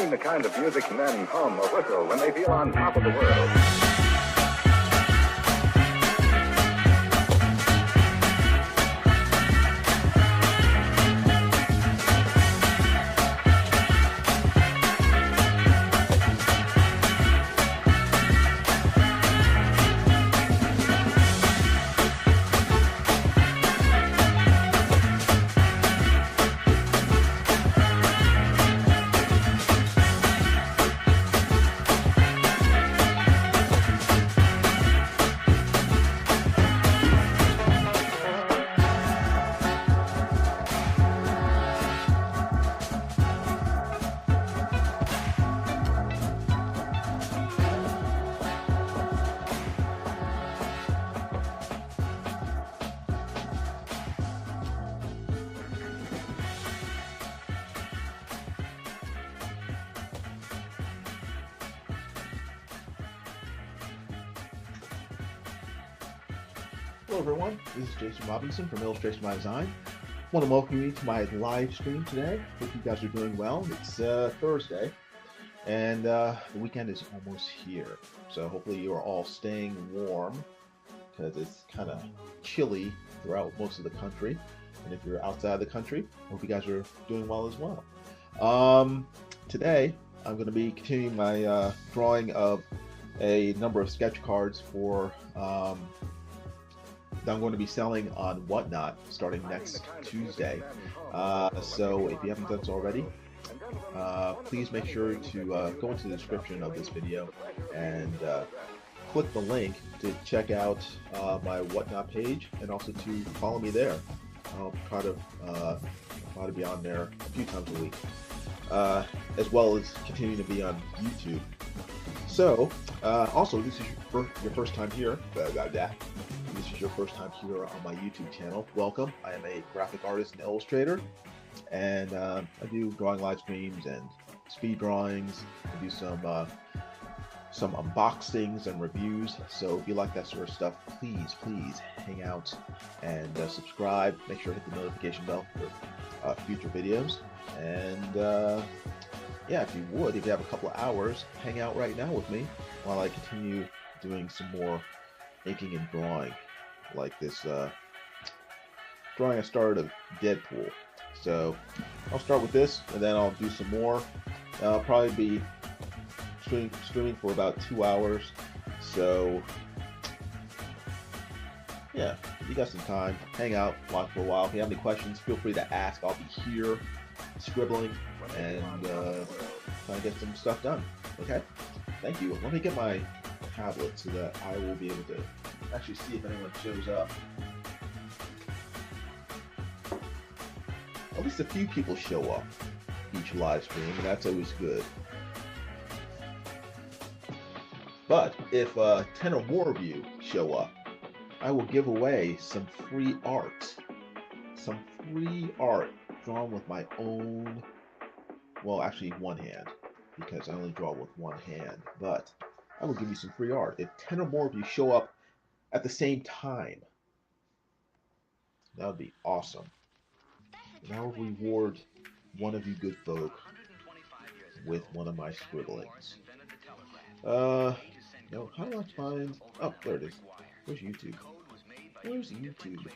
playing the kind of music men hum or whistle when they feel on top of the world. Hello everyone, this is Jason Robinson from Illustration by Design. I want to welcome you to my live stream today. Hope you guys are doing well. It's Thursday, and the weekend is almost here. So hopefully you are all staying warm, because it's kind of chilly throughout most of the country. And if you're outside the country, I hope you guys are doing well as well. Today, I'm going to be continuing my drawing of a number of sketch cards for that I'm going to be selling on WhatNot starting next Tuesday. So if you haven't done so already, please make sure to go into the description of this video and click the link to check out my WhatNot page, and also to follow me there. I'll try to be on there a few times a week, as well as continuing to be on YouTube. So, also, this is your first time here. This is your first time here on my YouTube channel. Welcome. I am a graphic artist and illustrator, and I do drawing live streams and speed drawings. I do some unboxings and reviews. So if you like that sort of stuff, please hang out and subscribe. Make sure to hit the notification bell for future videos. And yeah, if you have a couple of hours, hang out right now with me while I continue doing some more inking and drawing, like this drawing I started of Deadpool. So I'll start with this, and then I'll do some more. I'll probably be streaming for about 2 hours. So yeah, if you got some time, hang out, watch for a while. If you have any questions, feel free to ask. I'll be here scribbling and trying to get some stuff done. Okay, thank you. Let me get my tablet so that I will be able to actually see if anyone shows up. At least a few people show up each live stream, and that's always good. But if 10 or more of you show up, I will give away some free art. Some free art drawn with my own, well, actually one hand, because I only draw with one hand, but I will give you some free art if 10 or more of you show up at the same time. That would be awesome. And I will reward one of you good folk with one of my scribblings. No, how do I find... Oh, there it is. Where's YouTube? Where's YouTube?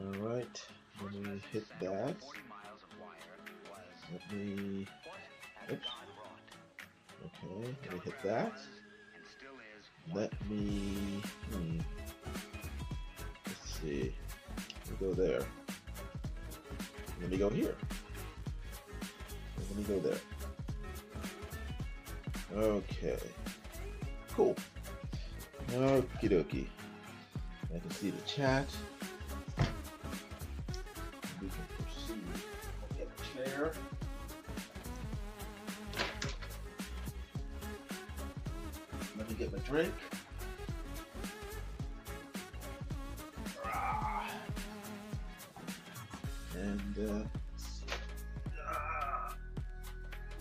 Alright, let me hit that. Let me... Oops. Okay, let me hit that. Let me... Let's see. Let me go there. Let me go here. Let me go there. Okay. Cool. Okie dokie. I can see the chat. We can proceed. Get a chair. Let me get my drink. And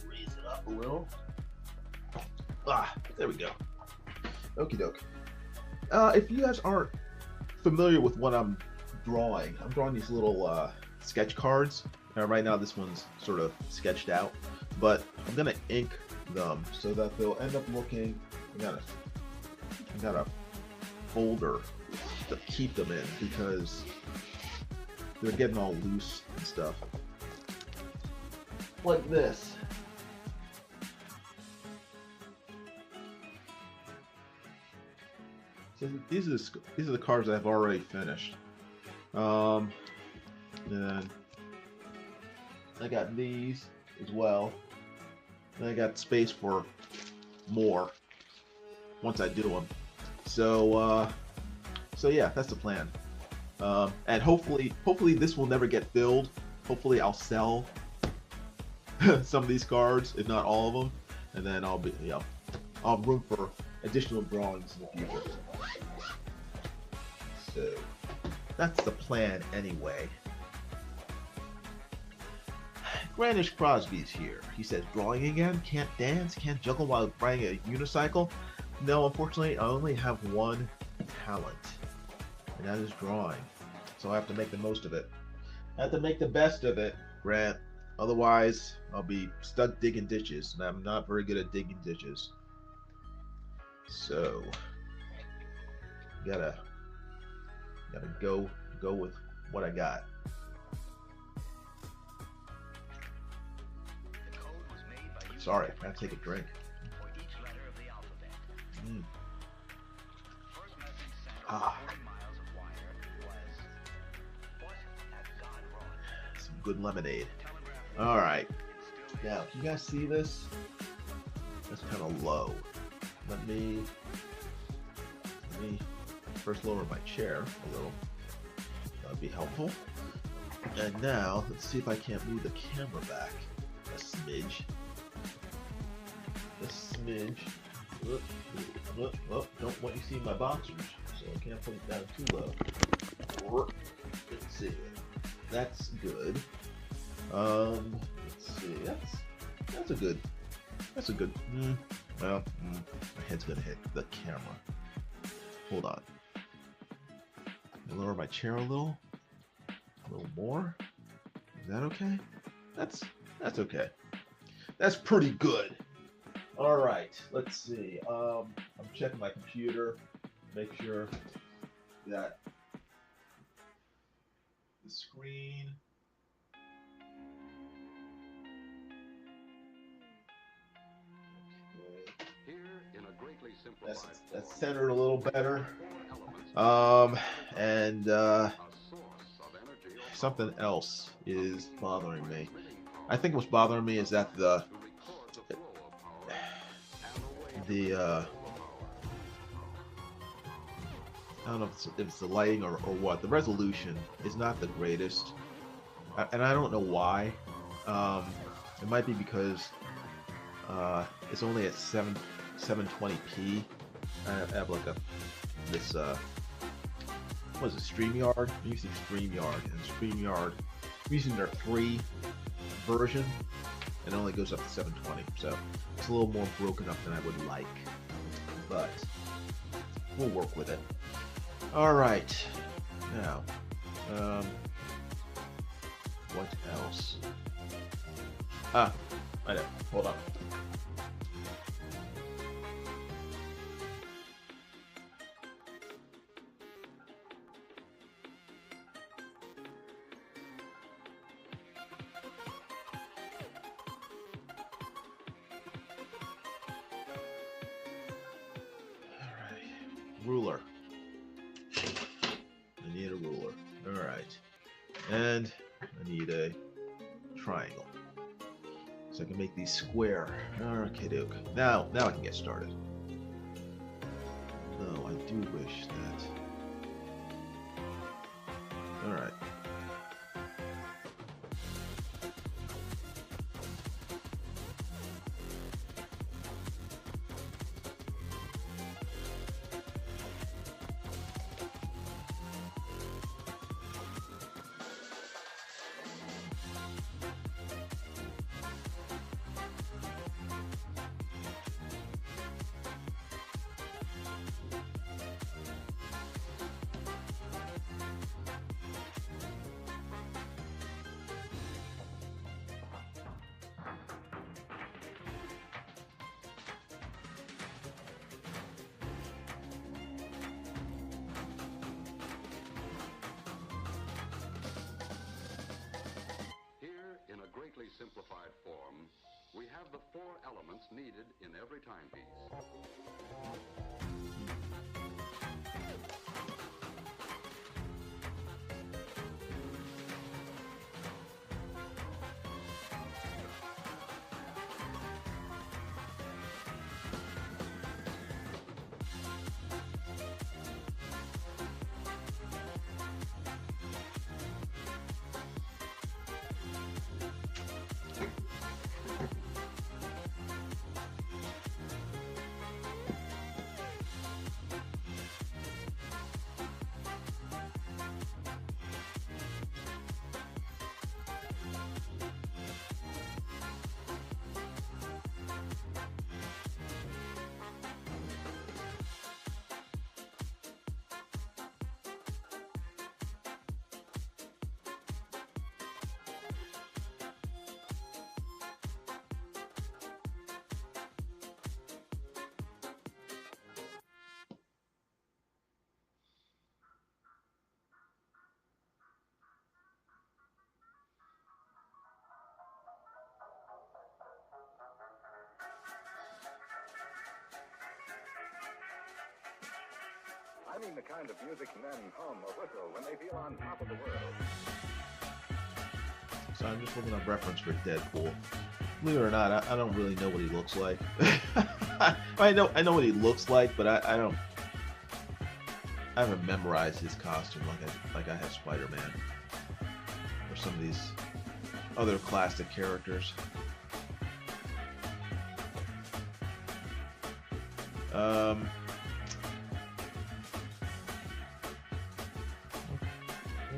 raise it up a little. There we go. Okie doke. If you guys aren't familiar with what I'm drawing these little sketch cards Right now this one's sort of sketched out, but I'm gonna ink them so that they'll end up looking. I got a folder to keep them in because they're getting all loose and stuff. Like this. So these are the cards I've already finished. And I got these as well. And I got space for more once I do them. So yeah, that's the plan. And hopefully this will never get filled. Hopefully I'll sell some of these cards, if not all of them, and then I'll have room for additional drawings in the future. So that's the plan anyway. Granish Crosby's here. He says, drawing again? Can't dance? Can't juggle while riding a unicycle? No, unfortunately, I only have one talent, and that is drawing. So I have to make the most of it. I have to make the best of it, Grant. Otherwise, I'll be stuck digging ditches, and I'm not very good at digging ditches. So, gotta go with what I got. Sorry, I gotta take a drink. Some good lemonade. All right. Now, can you guys see this? That's kind of low. Let me first lower my chair a little. That would be helpful. And now, let's see if I can't move the camera back a smidge. Don't want you to see my boxers, so I can't put it down too low. Let's see. That's good. Let's see. That's a good. Well, my head's gonna hit the camera. Hold on. Lower my chair a little more. Is that okay? That's okay. That's pretty good. All right. Let's see. I'm checking my computer, make sure that the screen. That's centered a little better. Something else is bothering me. I think what's bothering me is that the I don't know if it's the lighting or what. The resolution is not the greatest, and I don't know why. It might be because it's only at 720p. I have like this what is it, StreamYard? I'm using StreamYard, and StreamYard, I'm using their free version, and it only goes up to 720, so it's a little more broken up than I would like, but we'll work with it. All right, now, what else? I know, hold on. Ruler. I need a ruler. Alright. And I need a triangle. So I can make these square. Okay, doke. Now I can get started. Oh, I do wish that. Alright. that's needed in every timepiece. I mean the kind of music men hum or whistle when they feel on top of the world. So I'm just looking up reference for Deadpool. Believe it or not, I don't really know what he looks like. I know what he looks like, but I haven't memorized his costume like I have Spider-Man or some of these other classic characters. What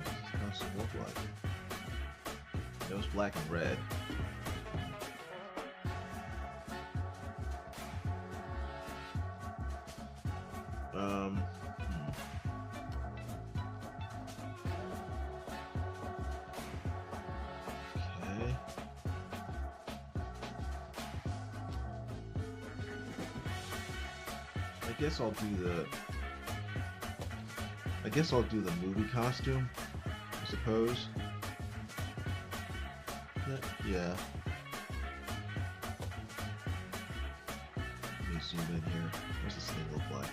does his costume look like? It was black and red. Okay. I guess I'll do the movie costume, I suppose. Yeah. Let me zoom in here. What's this thing look like?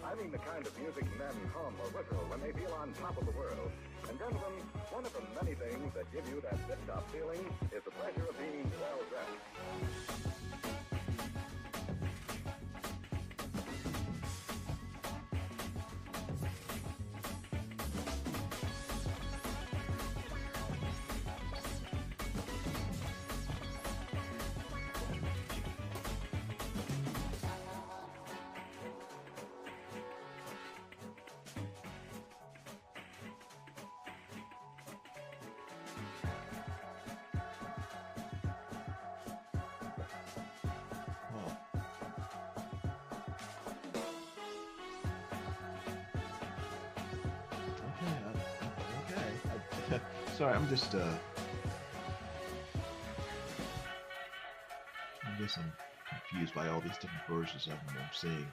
I mean the kind of music men hum or whistle when they feel on top of the world. And gentlemen, one of the many things that give you that tip-top feeling is the pleasure of being well dressed. Okay. Sorry, I'm just I'm confused by all these different versions of them I'm seeing.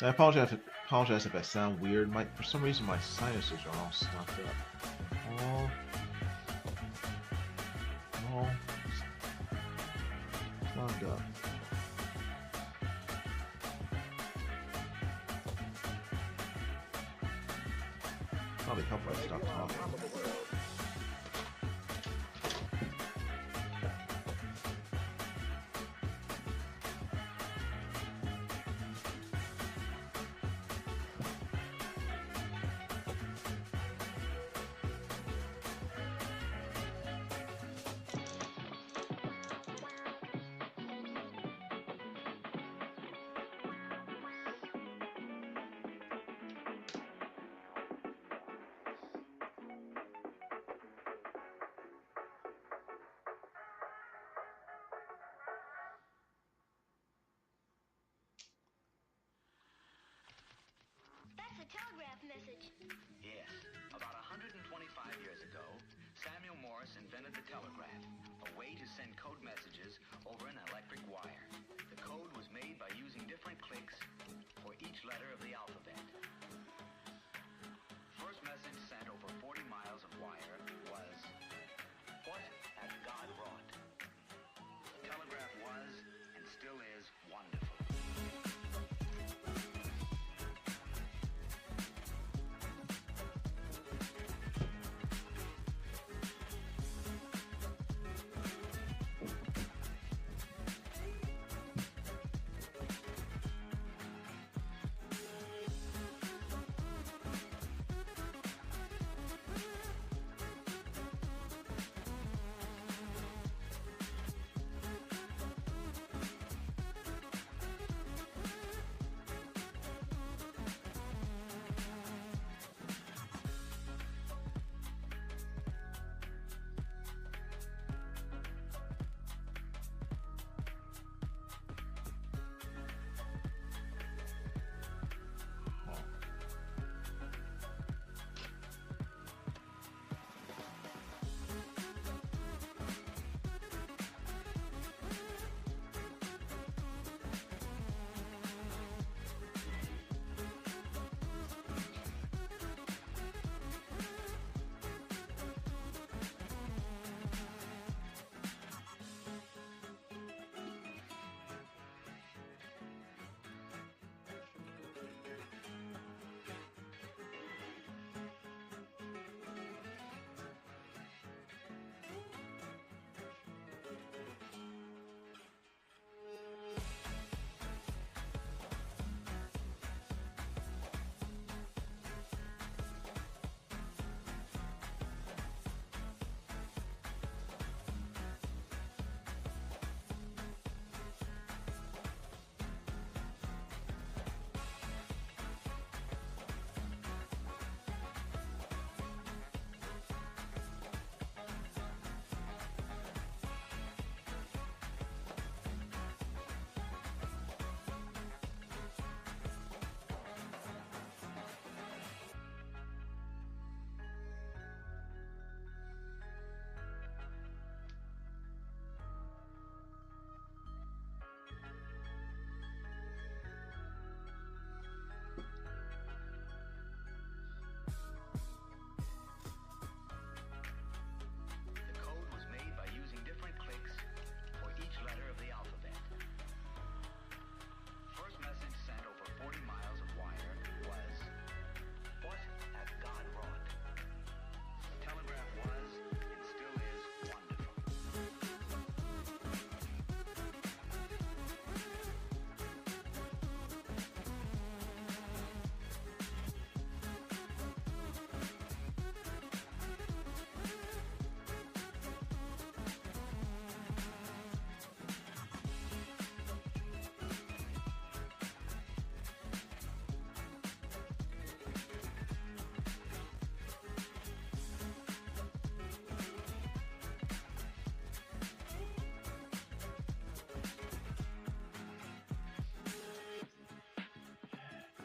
I apologize if I sound weird. For some reason my sinuses are all stuffed up. All clogged up. Probably help if I stop talking. telegraph message. Yes. About 125 years ago, Samuel Morse invented the telegraph, a way to send code messages over an electric wire. The code was made by using different clicks for each letter of the alphabet. First message sent over 40 miles of wire was, "What hath God wrought?" The telegraph was, and still is, wonderful.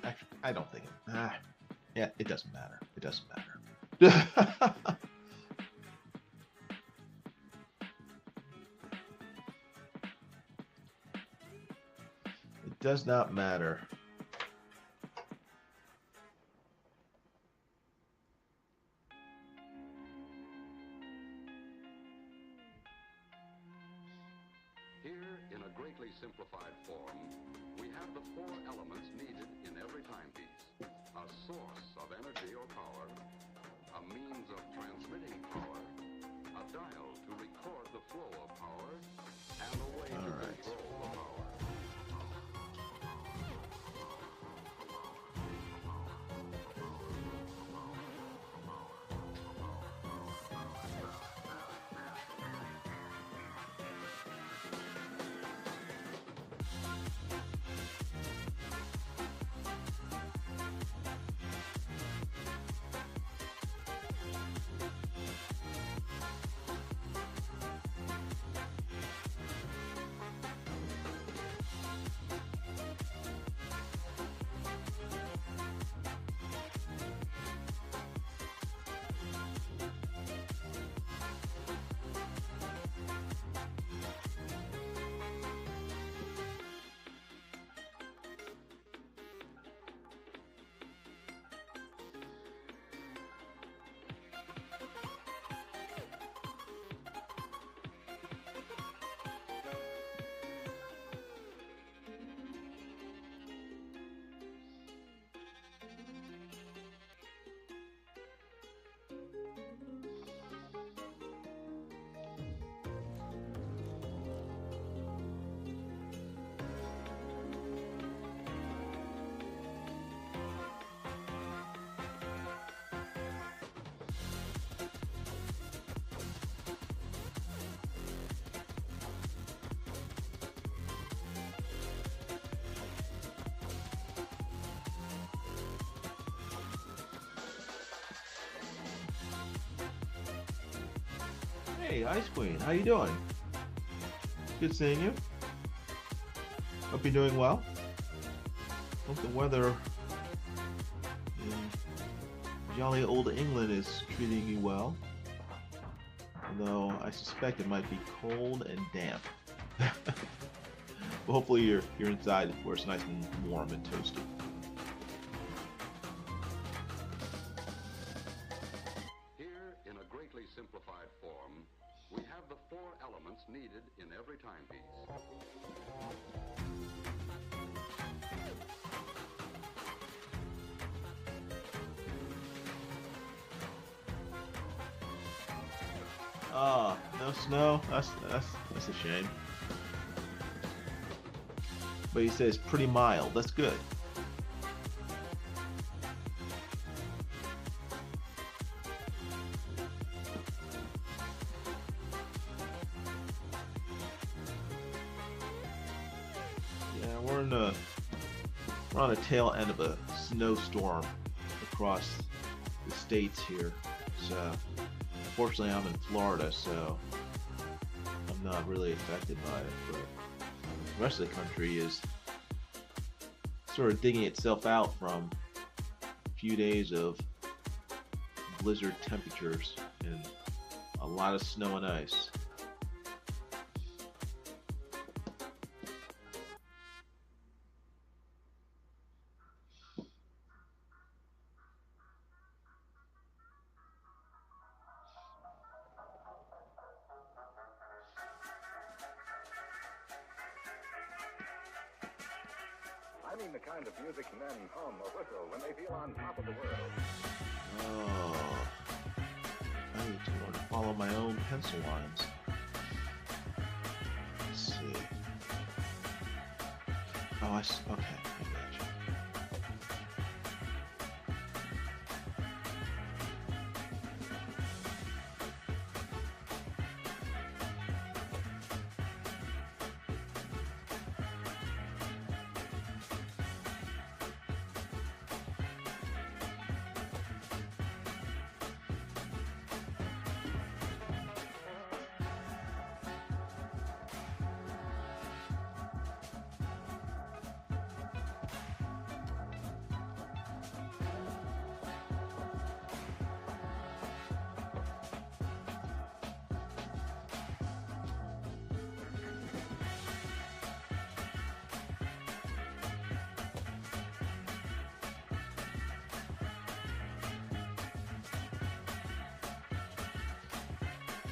Actually, I don't think yeah, it doesn't matter. It doesn't matter. It does not matter. Here, in a greatly simplified form, we have the four elements needed in every timepiece. A source of energy or power, a means of transmitting power, a dial to record the flow of power, and a way to control the power. Hey, Ice Queen, how you doing? Good seeing you. Hope you're doing well. Hope the weather in jolly old England is treating you well. Although I suspect it might be cold and damp. But hopefully you're inside where it's nice and warm and toasty. Here, in a greatly simplified form, we have the 4 elements needed in every timepiece. Ah, no snow. That's a shame. But he says pretty mild. That's good. Yeah, we're on the tail end of a snowstorm across the states here. So fortunately, I'm in Florida, so I'm not really affected by it. But the rest of the country is sort of digging itself out from a few days of blizzard temperatures and a lot of snow and ice. I mean the kind of music men hum or whistle when they feel on top of the world. Oh, I need to learn to follow my own pencil lines. Let's see. Oh, okay, I got you.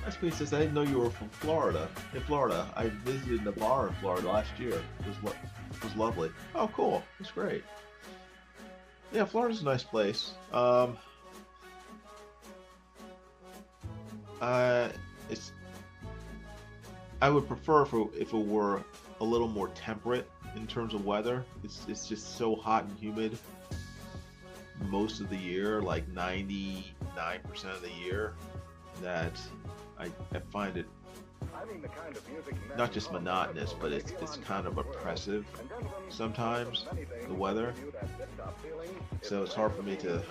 Ice Queen says, I didn't know you were from Florida. In Florida, I visited a bar in Florida last year. It was lovely. Oh, cool. That's great. Yeah, Florida's a nice place. I would prefer if it were a little more temperate in terms of weather. It's just so hot and humid most of the year, like 99% of the year, that I find it not just monotonous, but it's kind of oppressive sometimes, the weather. So it's hard for me to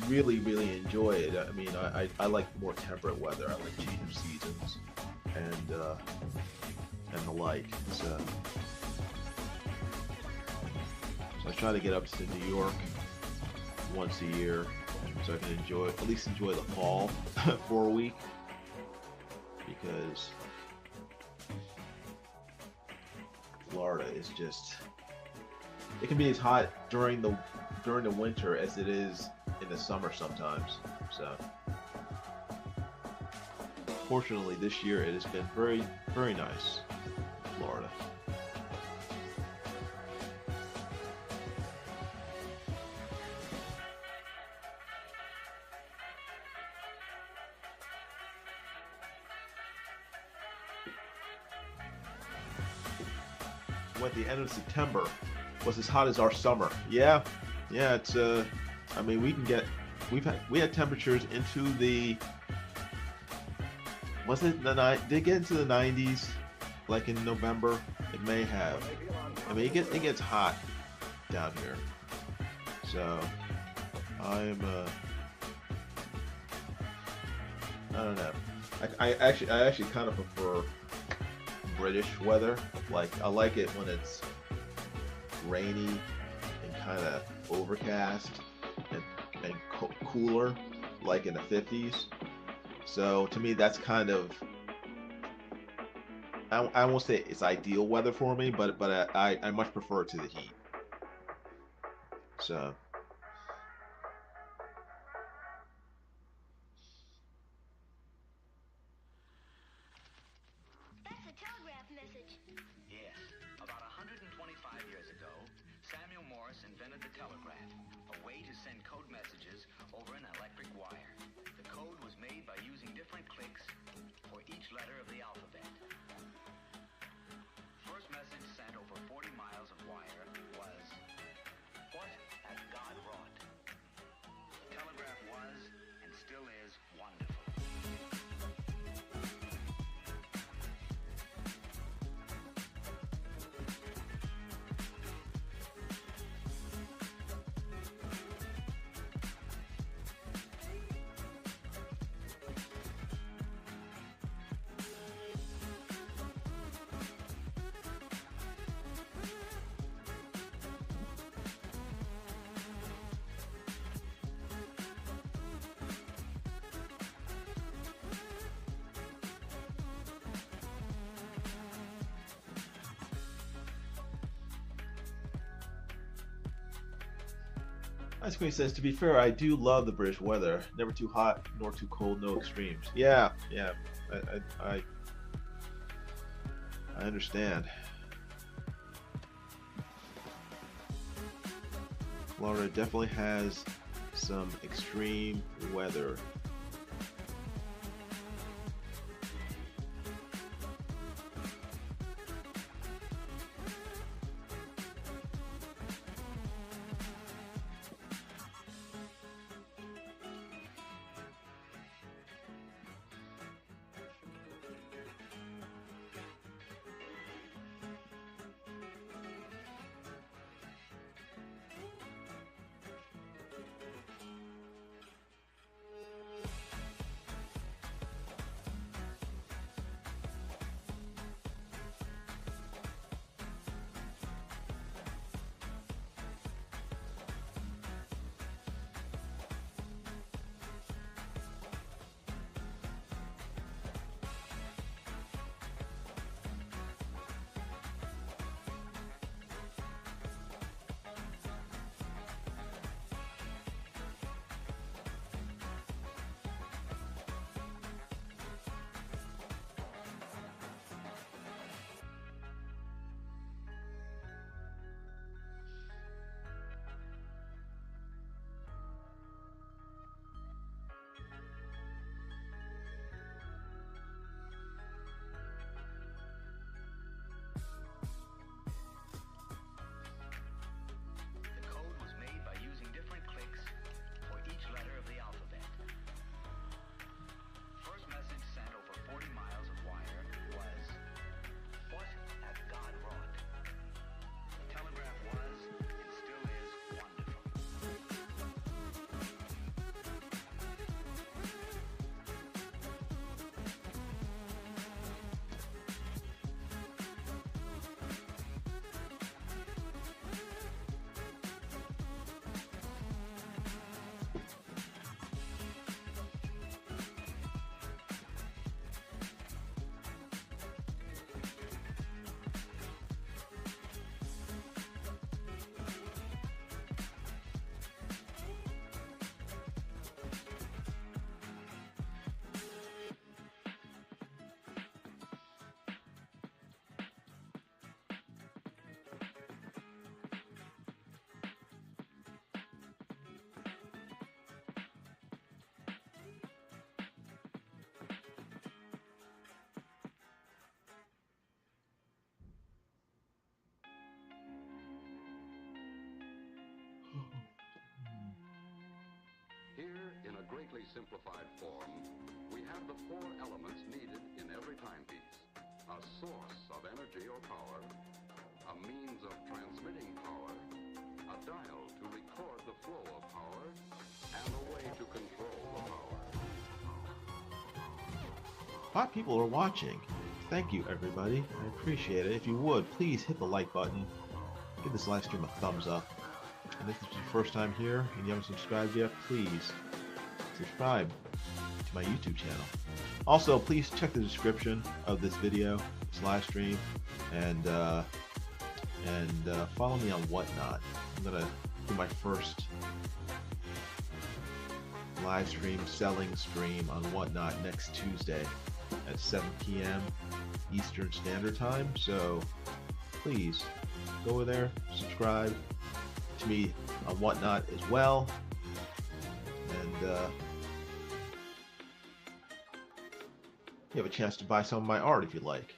really enjoy it. I mean, I like more temperate weather. I like change of seasons and the like. So I try to get up to New York once a year so I can at least enjoy the fall for a week, because Florida is just, it can be as hot during the winter as it is in the summer sometimes. So fortunately this year it has been very nice in Florida. At the end of September was as hot as our summer. Yeah, it's I mean, we had temperatures into the, did it get into the 90s like in November? It may have. I mean, it gets hot down here. So I don't know. I actually kind of prefer British weather. Like I like it when it's rainy and kind of overcast and cooler, like in the 50s. So to me, that's kind of I won't say it's ideal weather for me, but I much prefer it to the heat. So That's a telegraph message. Yes. About 125 years ago, Samuel Morse invented the telegraph, a way to send code messages over an electric wire. The code was made by using different clicks for each letter of the alphabet. First message sent over 40 miles of wire was, "What has God wrought?" The telegraph was, and still is, wonderful. Ice Queen says, to be fair, I do love the British weather. Never too hot nor too cold, no extremes. Yeah, yeah, I understand. Florida definitely has some extreme weather. Here, in a greatly simplified form, we have the four elements needed in every timepiece: a source of energy or power, a means of transmitting power, a dial to record the flow of power, and a way to control the power. 5 people are watching. Thank you, everybody. I appreciate it. If you would, please hit the like button. Give this live stream a thumbs up. And if this is your first time here and you haven't subscribed yet, please subscribe to my YouTube channel. Also, please check the description of this video, this live stream, and follow me on WhatNot. I'm gonna do my first live stream, selling stream on WhatNot next Tuesday at 7 p.m. Eastern Standard Time. So please go over there, subscribe to me on WhatNot as well, and you have a chance to buy some of my art if you like.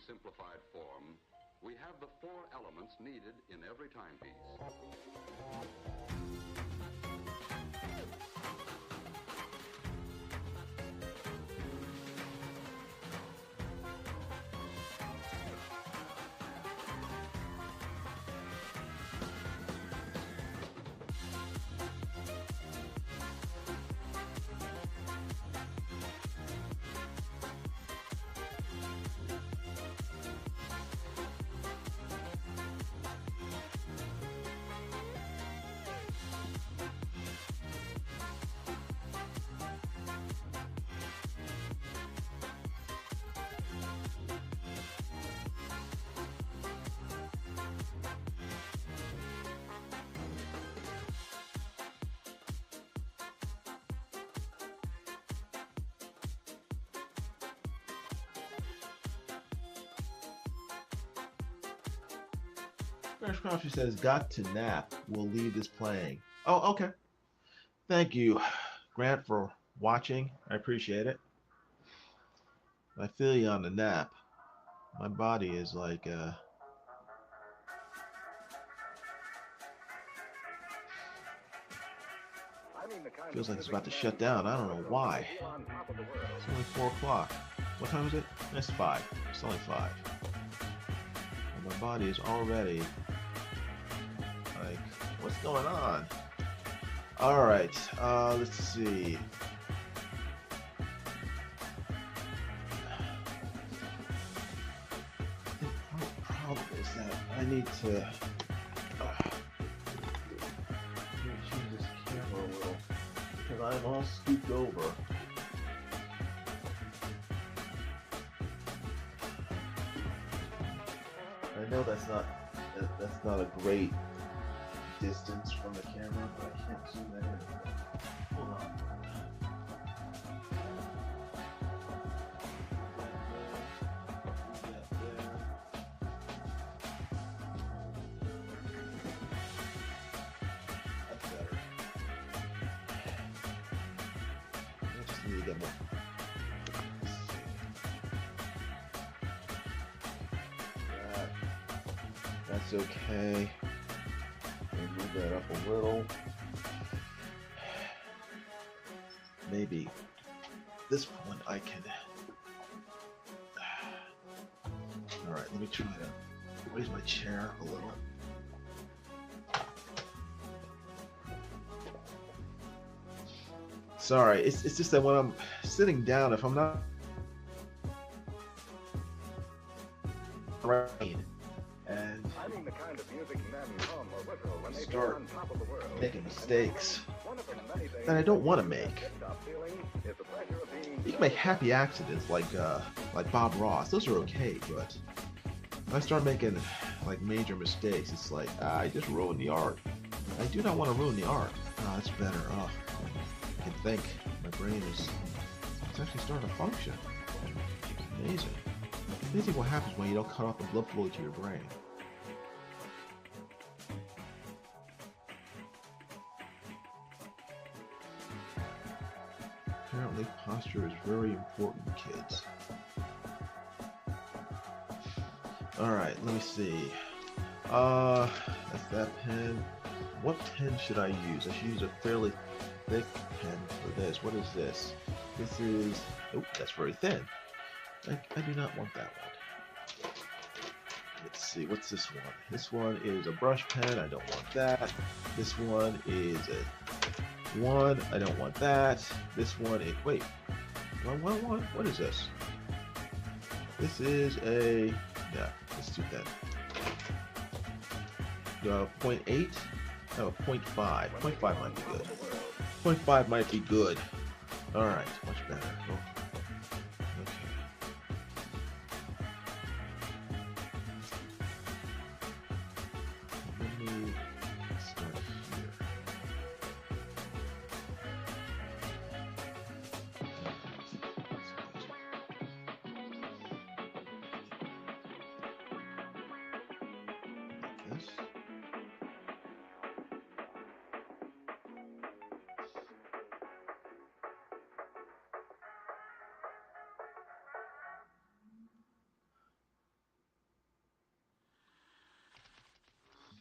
Simplified form, we have the 4 elements needed in every timepiece. Fresh Crouchy says, got to nap. We'll leave this playing. Oh, okay. Thank you, Grant, for watching. I appreciate it. I feel you on the nap. My body is like, feels like it's about to shut down. I don't know why. It's only 4 o'clock. What time is it? It's 5. It's only 5. And my body is already like, what's going on? Alright, let's see. The problem is that I need to change this camera a little because I'm all scooped over. I know that's not a great distance from the camera, but I can't zoom that in. Hold on. That's better. I just need to get more. That's okay. Move that up a little. Maybe this one I can. Alright, let me try to raise my chair a little. Sorry, it's just that when I'm sitting down, if I'm not right and I mean the kind of music men hum or whistle when they feel start on top of the world. making mistakes One of the many things that I don't want to gives you make. that tip-top feeling is the pleasure of being You can make happy accidents like Bob Ross. Those are okay, but if I start making like major mistakes, it's like I just ruined the art. I do not want to ruin the art. Oh, that's better. Oh, I can think. My brain is it's actually starting to function. It's amazing. Amazing what happens when you don't cut off the blood flow to your brain. Apparently, posture is very important, kids. Alright, let me see. That's that pen. What pen should I use? I should use a fairly thick pen for this. What is this? This is... Oh, that's very thin. I do not want that one. Let's see, what's this one? This one is a brush pen. I don't want that. This one is a one. I don't want that. This one is... Wait. What is this? This is a... Yeah, it's too thin. 0.8? Oh, 0.5. 0.5 might be good. 0.5 might be good. Alright, much better. Oh. Okay. Let me start here. Like this.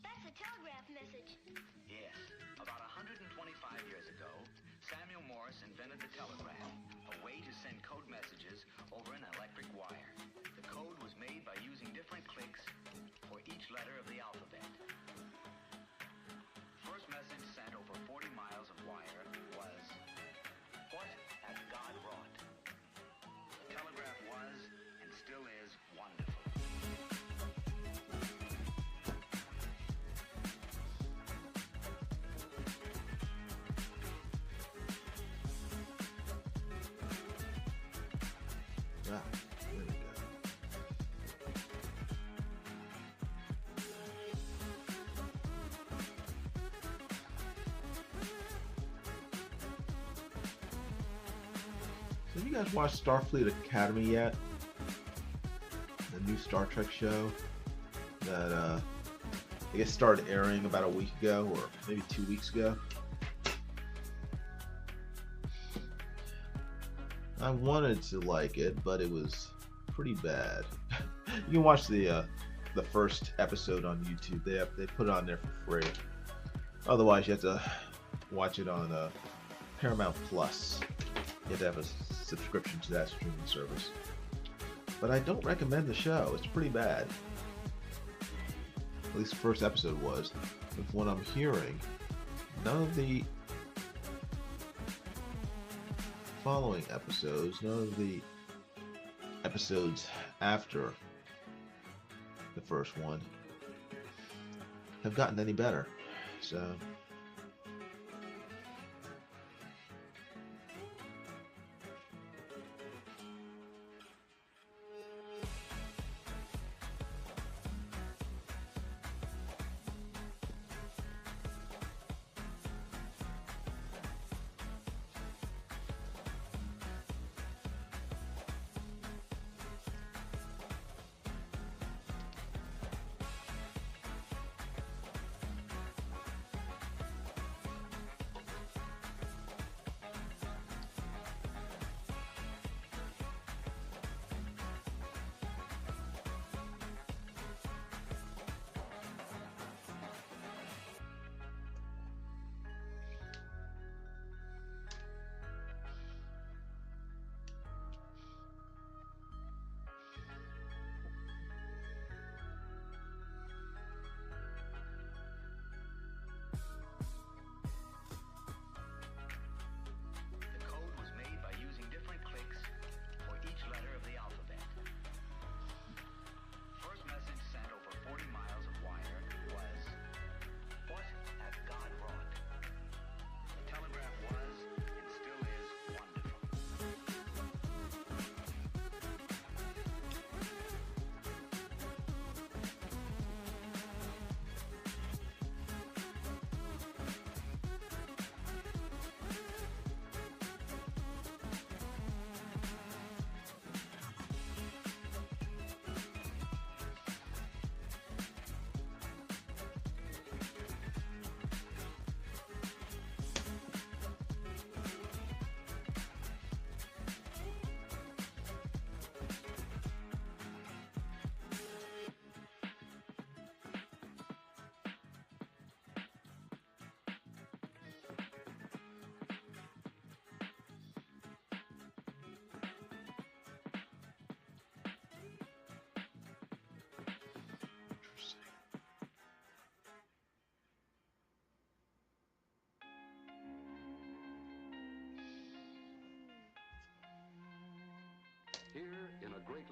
That's a telegraph message. Yes. About 125 years ago, Samuel Morse invented the telegraph, a way to send code messages over an electric wire. The code was made by using different clicks for each letter of the alphabet. First message sent over 40 miles of wire was, "What has God wrought?" The telegraph was, and still is, wonderful. Ah, there we go. So have you guys watched Starfleet Academy yet? The new Star Trek show that I guess started airing about a week ago or maybe 2 weeks ago. I wanted to like it, but it was pretty bad. You can watch the first episode on YouTube. They put it on there for free. Otherwise, you have to watch it on Paramount Plus. You have to have a subscription to that streaming service. But I don't recommend the show. It's pretty bad. At least the first episode was. With what I'm hearing, none of the following episodes, none of the episodes after the first one have gotten any better. So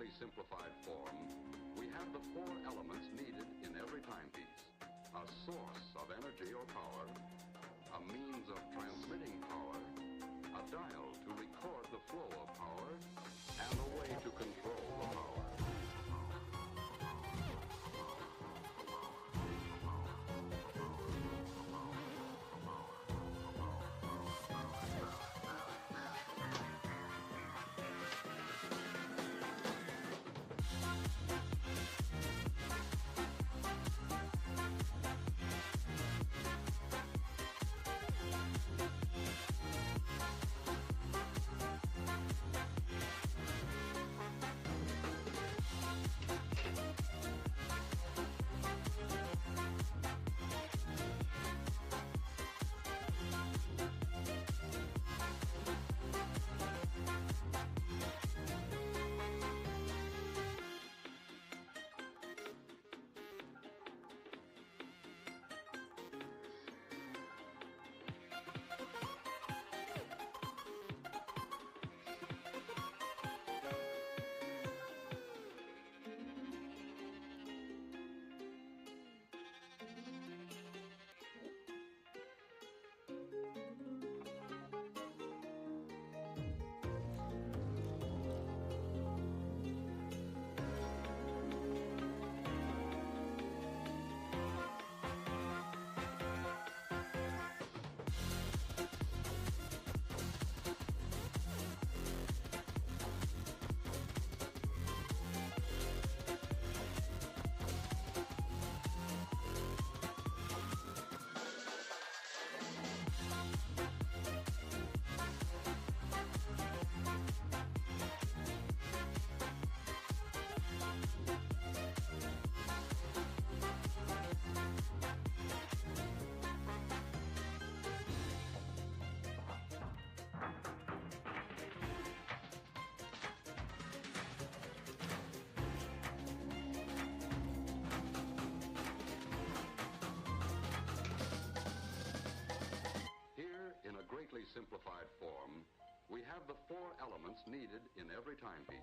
greatly simplified form, we have the four elements needed in every timepiece: a source of energy or power, a means of transmitting power, a dial to record the flow of power, and a way to control the power. Greatly simplified form, we have the four elements needed in every timepiece.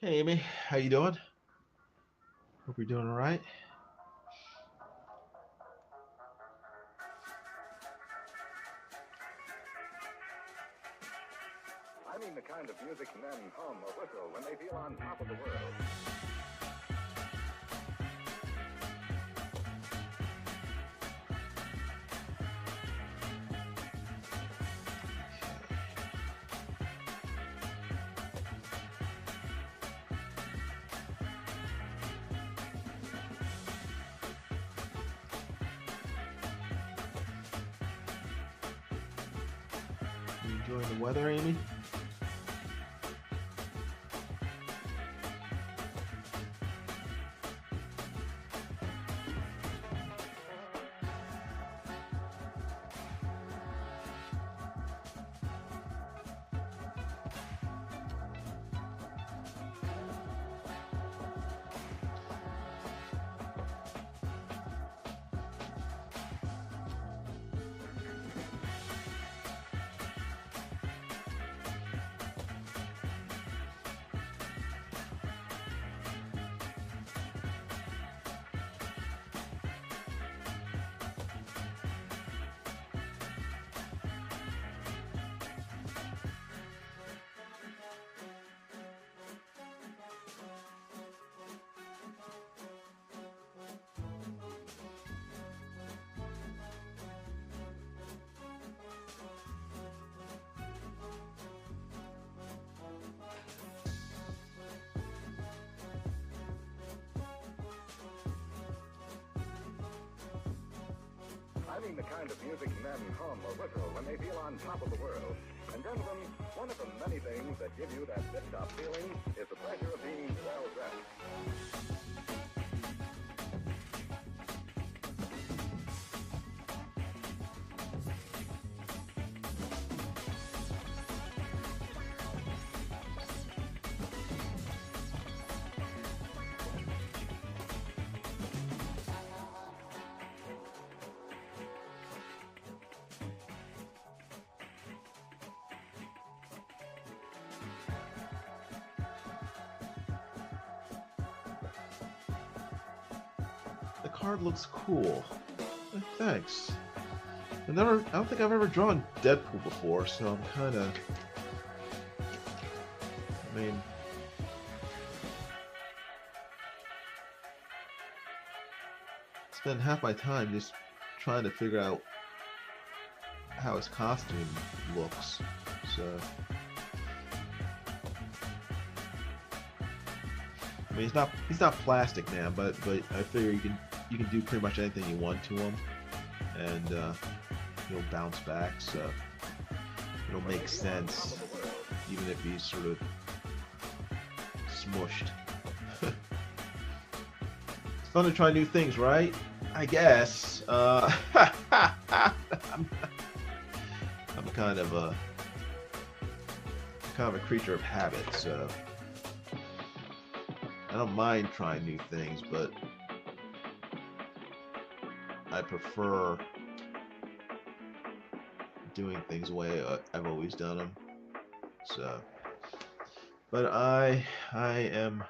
Hey Amy, how you doing? Hope you're doing all right. I mean the kind of music men hum or whistle when they feel on top of the world. You enjoying the weather, Amy? playing the kind of music men hum or whistle when they feel on top of the world. And gentlemen, one of the many things that give you that tip-top feeling is the pleasure of being well-dressed. The card looks cool. Thanks. I don't think I've ever drawn Deadpool before, so I'm kind of. I mean, spend half my time just trying to figure out how his costume looks. So, I mean, he's not Plastic Man, but I figure you can do pretty much anything you want to him, and he'll bounce back. So it'll make sense, even if he's sort of smushed. It's fun to try new things, right? I guess. I'm kind of a creature of habit, so I don't mind trying new things, but I prefer doing things the way I've always done them. So, but I am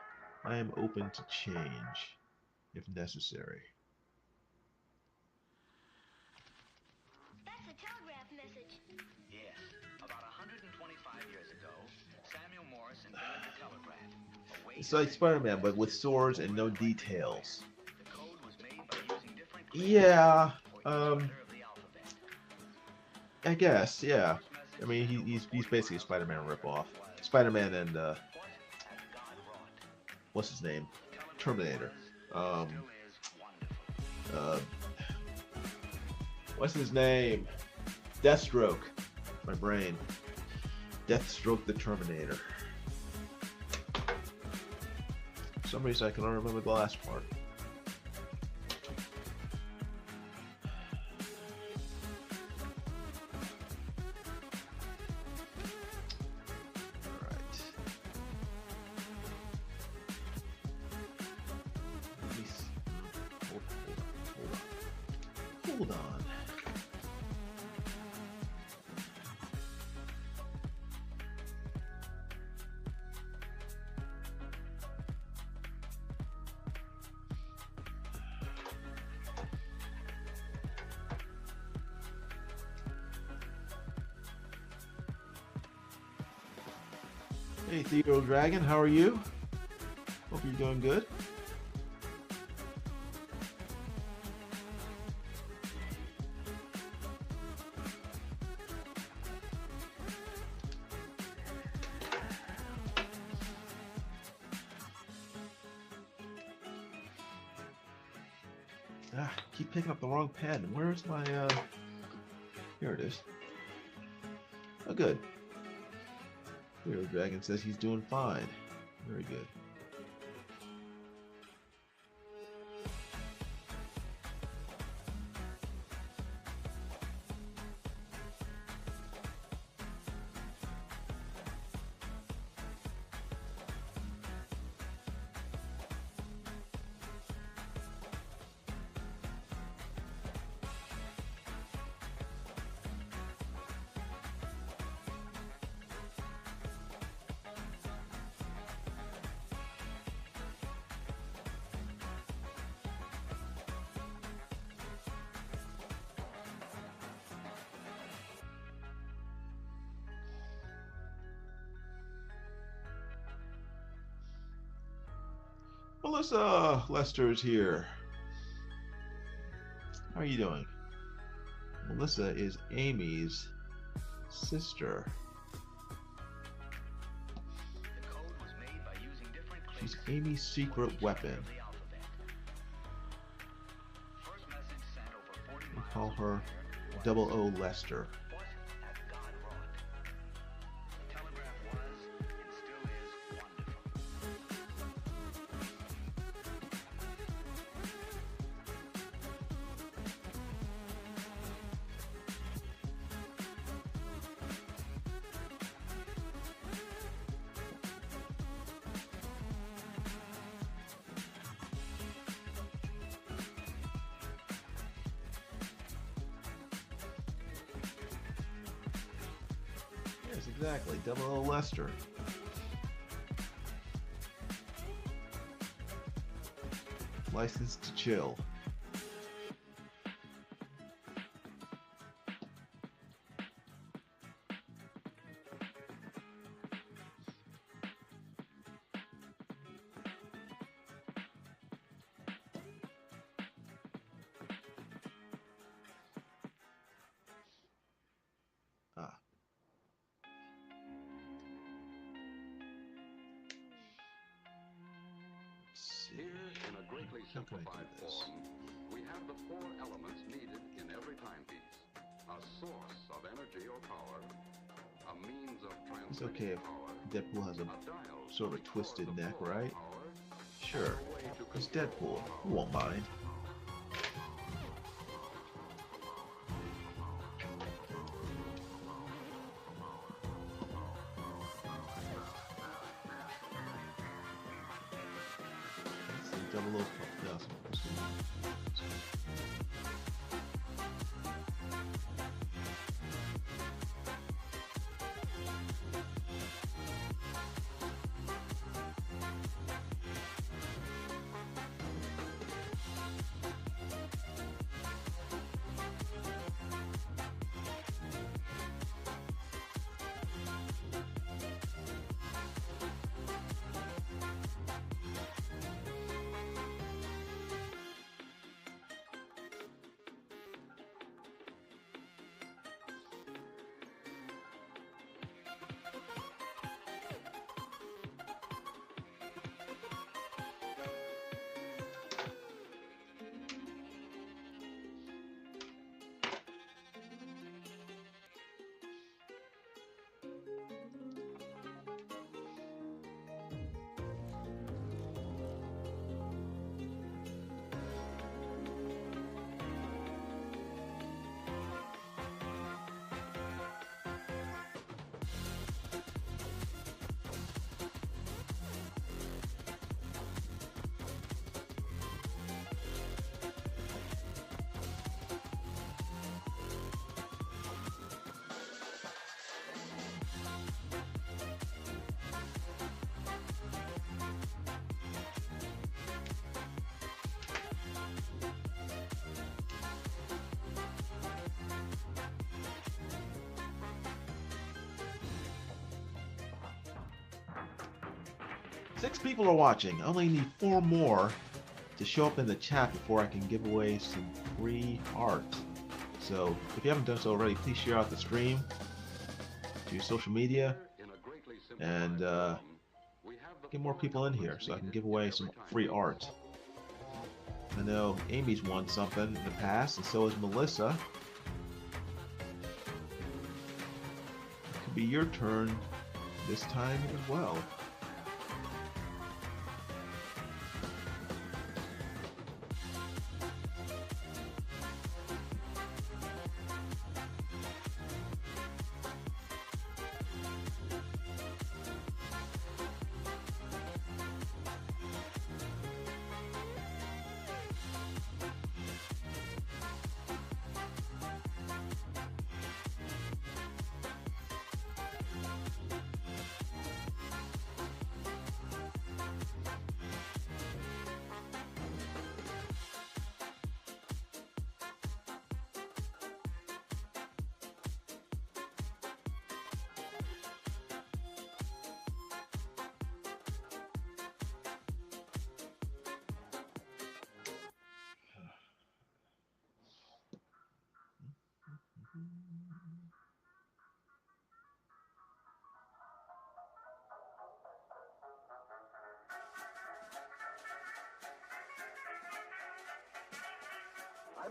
open to change if necessary. That's a telegraph message. Yes. About 125 years ago, Samuel Morse invented the telegraph. A way It's to like send Spider-Man, but with swords and no details. The code was made by using different Yeah, for each letter of the alphabet. I guess, yeah. I mean, he's basically a Spider-Man ripoff. Spider-Man and what's his name? Terminator. What's his name? Deathstroke. My brain. Deathstroke the Terminator. For some reason I can only remember the last part. Alright. Let me see. Hold on. Hey, Theodore Dragon, how are you? Hope you're doing good. Keep picking up the wrong pen. Where's my, here it is. Oh, good. Theodore Dragon says he's doing fine. Very good. Melissa Lester's here. How are you doing? Melissa is Amy's sister. The code was made by using different She's clicks Amy's secret weapon. of the alphabet. First message sent over 40 We miles. call call her Double O Lester. What had God wrought? The telegraph was and still is wonderful. Yes, exactly. Double O Lester. License to chill. Ah. Let's see. Here, in a greatly How can I simplified do this? form, we have the four elements needed in every timepiece. A source of energy or power, a means of It's transmitting okay if power, Deadpool has a a dial sort of to twisted record the neck, flow of right? power, Sure. and a way to It's control Deadpool. power. He won't mind. Let's see, Double O. Yes. Six people are watching. I only need 4 more to show up in the chat before I can give away some free art. So if you haven't done so already, please share out the stream to your social media In a greatly and simplified form, we have the get more four people in here elements so I can needed give in away every some timepiece. free art. I know Amy's won something in the past, and so has Melissa. It could be your turn this time as well.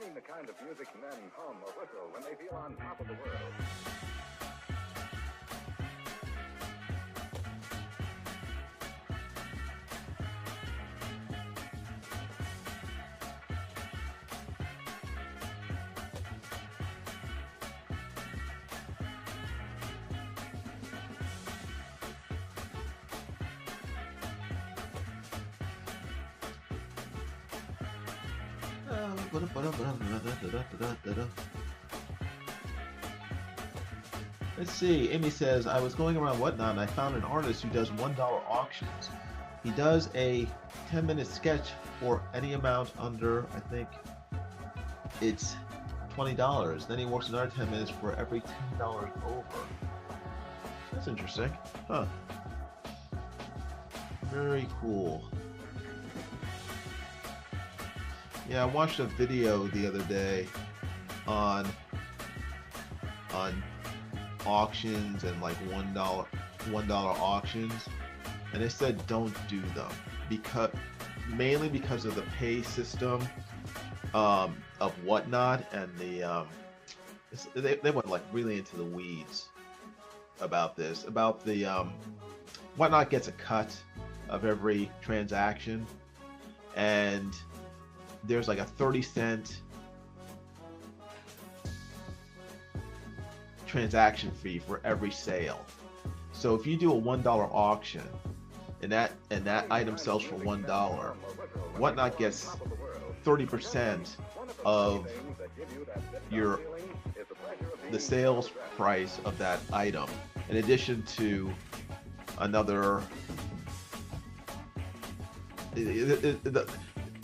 Humming the kind of music men hum or whistle when they feel on top of the world. Let's see. Amy says, I was going around WhatNot and I found an artist who does $1 auctions. He does a 10-minute sketch for any amount under, I think it's $20. Then he works another 10 minutes for every $10 over. That's interesting. Huh. Very cool. Yeah, I watched a video the other day on auctions and like $1 auctions, and they said don't do them mainly because of the pay system of WhatNot, and they went like really into the weeds about this. About the WhatNot gets a cut of every transaction, and there's like a 30-cent transaction fee for every sale. So if you do a $1 auction and that item sells for $1, WhatNot gets 30% of the sales price of that item, in addition to another.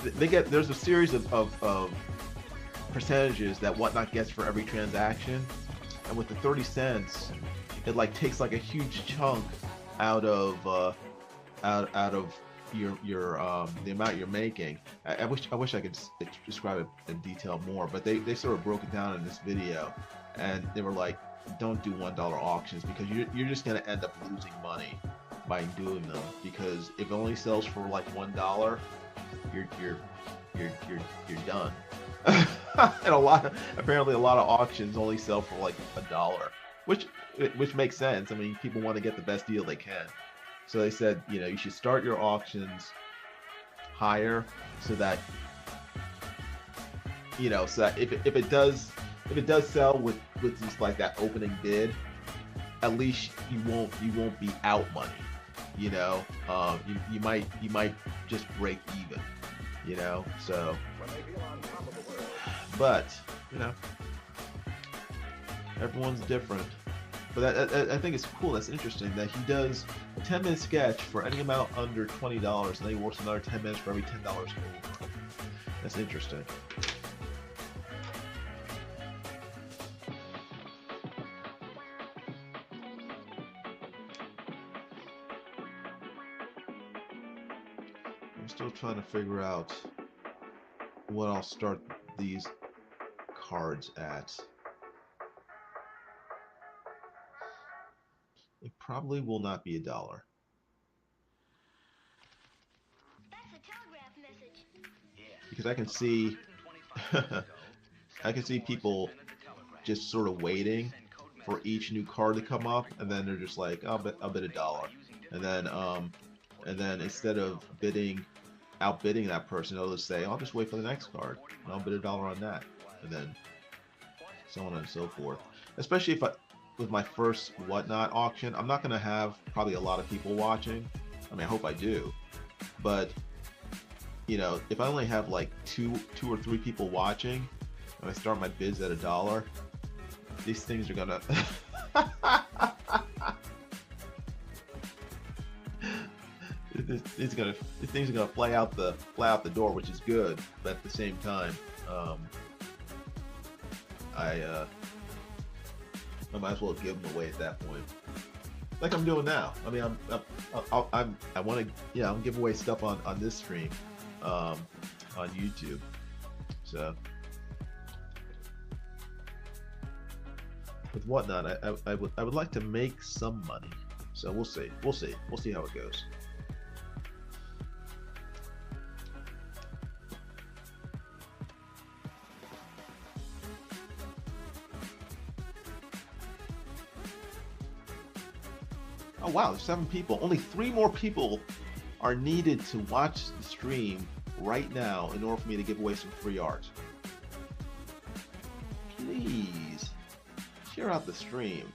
There's a series of percentages that WhatNot gets for every transaction, and with the 30 cents, it like takes like a huge chunk out of your the amount you're making. I wish I could describe it in detail more, but they sort of broke it down in this video, and they were like, don't do $1 auctions because you're just gonna end up losing money by doing them, because if it only sells for like $1, you're done. And apparently a lot of auctions only sell for like $1, which makes sense. I mean, people want to get the best deal they can. So they said, you should start your auctions higher so that if it does sell with just like that opening bid, at least you won't be out money. You might just break even. So, but everyone's different. But I think it's cool. That's interesting that he does a 10-minute sketch for any amount under $20, and then he works another 10 minutes for every $10 over. That's interesting. I'm still trying to figure out what I'll start these cards at. It probably will not be $1. That's a telegraph message. Because I can see people just sort of waiting for each new card to come up, and then they're just like, I'll bet $1, and then instead of outbidding that person, they'll just say, I'll just wait for the next card and I'll bid $1 on that, and then so on and so forth. Especially with my first WhatNot auction, I'm not going to have probably a lot of people watching. I mean, I hope I do, but if I only have like two or three people watching and I start my bids at $1, these things are gonna these things are gonna fly out the door, which is good, but at the same time, I might as well give them away at that point, like I'm doing now. I mean, I want to, I'm giving away stuff on this stream, on YouTube. So with WhatNot, I would like to make some money. So we'll see how it goes. wow, there's 7 people. Only 3 more people are needed to watch the stream right now in order for me to give away some free art. Please share out the stream.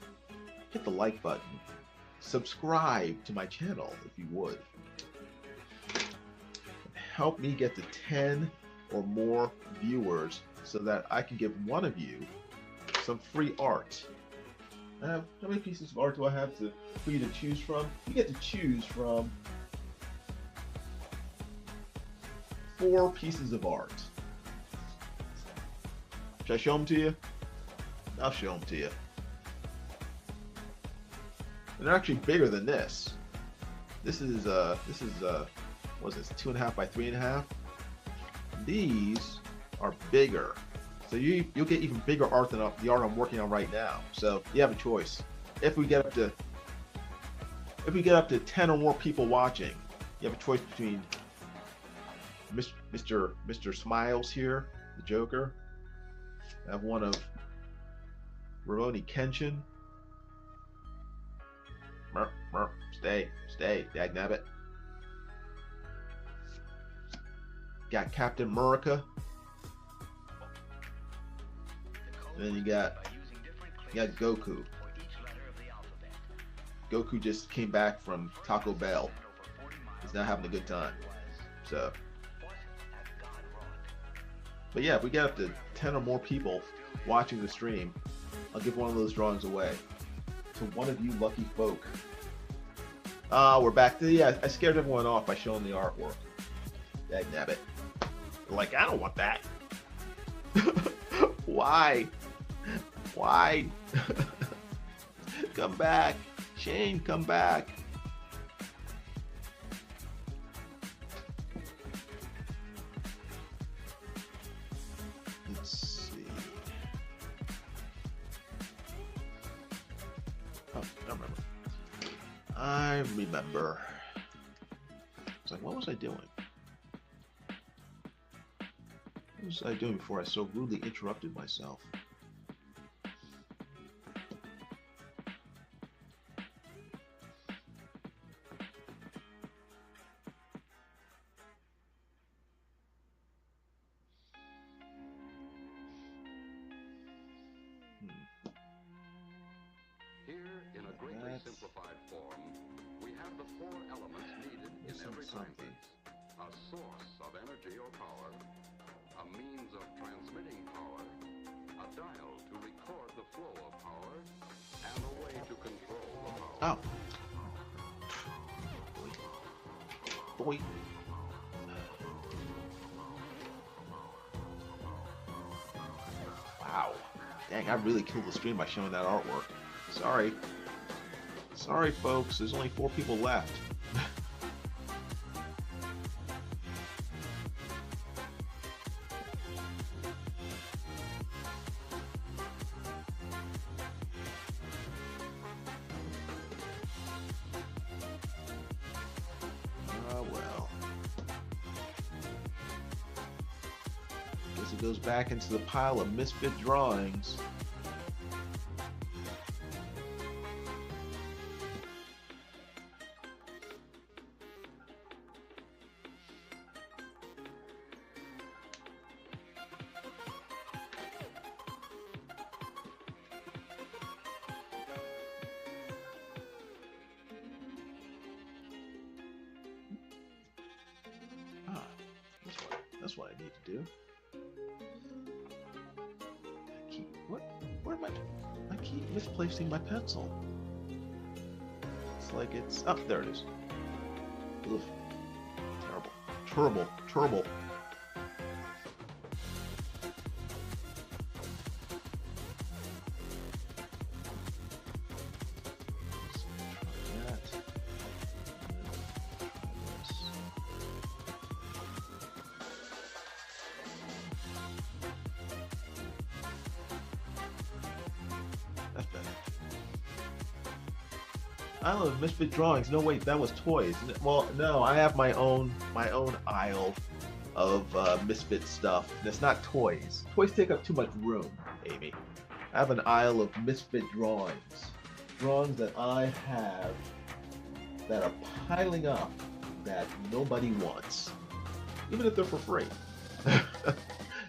Hit the like button. Subscribe to my channel if you would. Help me get to 10 or more viewers so that I can give one of you some free art. How many pieces of art do I have for you to choose from? You get to choose from 4 pieces of art. Should I show them to you? I'll show them to you. And they're actually bigger than this. This is what is this? 2.5 by 3.5. These are bigger. So you'll get even bigger art than the art I'm working on right now. So you have a choice. If we get up to 10 or more people watching, you have a choice between Mr. Smiles here, the Joker. I have one of Rurouni Kenshin. Stay, dagnabbit. Got Captain America. And then you got Goku. Goku just came back from Taco Bell. He's now having a good time. So, but yeah, if we get up to 10 or more people watching the stream, I'll give one of those drawings away to one of you lucky folk. We're back to I scared everyone off by showing the artwork. Dagnabbit. Like, I don't want that. Why? Why? Come back. Shane, come back. Let's see. Oh, I remember. It's like, what was I doing? What was I doing before I so rudely interrupted myself? Simplified form, we have the 4 elements needed in every timepiece. A source of energy or power, a means of transmitting power, a dial to record the flow of power, and a way to control the power. Oh. Boy. Wow. Dang, I really killed the stream by showing that artwork. Sorry. Sorry, folks. There's only 4 people left. Well. Guess it goes back into the pile of misfit drawings. That's what I need to do. Where am I keep misplacing my pencil. It's like it's up. There it is. Ugh. Terrible. I love misfit drawings. No, wait, that was toys. Well, no, I have my own aisle of misfit stuff. That's not toys. Toys take up too much room, Amy. I have an aisle of misfit drawings. Drawings that I have that are piling up that nobody wants, even if they're for free.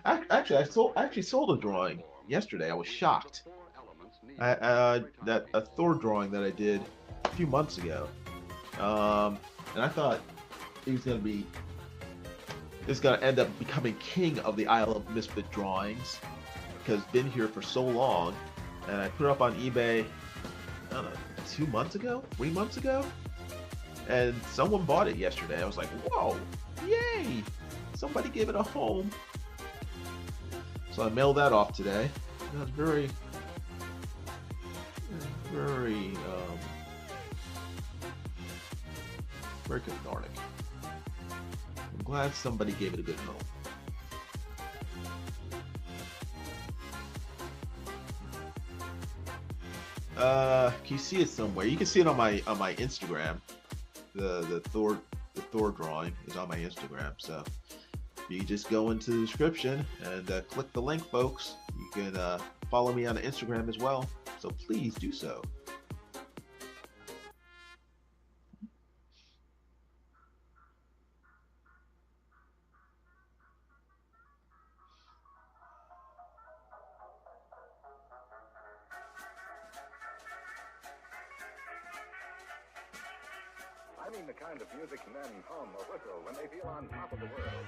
I actually sold a drawing yesterday. I was shocked. That a Thor drawing that I did a few months ago, and I thought he was going to be is going to end up becoming king of the Isle of Misfit drawings because been here for so long, and I put it up on eBay. I don't know, 2 months ago, 3 months ago, and someone bought it yesterday. I was like, whoa, yay! Somebody gave it a home. So I mailed that off today. That was very, very, very cathartic. I'm glad somebody gave it a good home. Can you see it somewhere? You can see it on my Instagram. The Thor drawing is on my Instagram. So you just go into the description and click the link, folks. You can follow me on Instagram as well. So please do so. I mean the kind of music men hum or whistle when they feel on top of the world.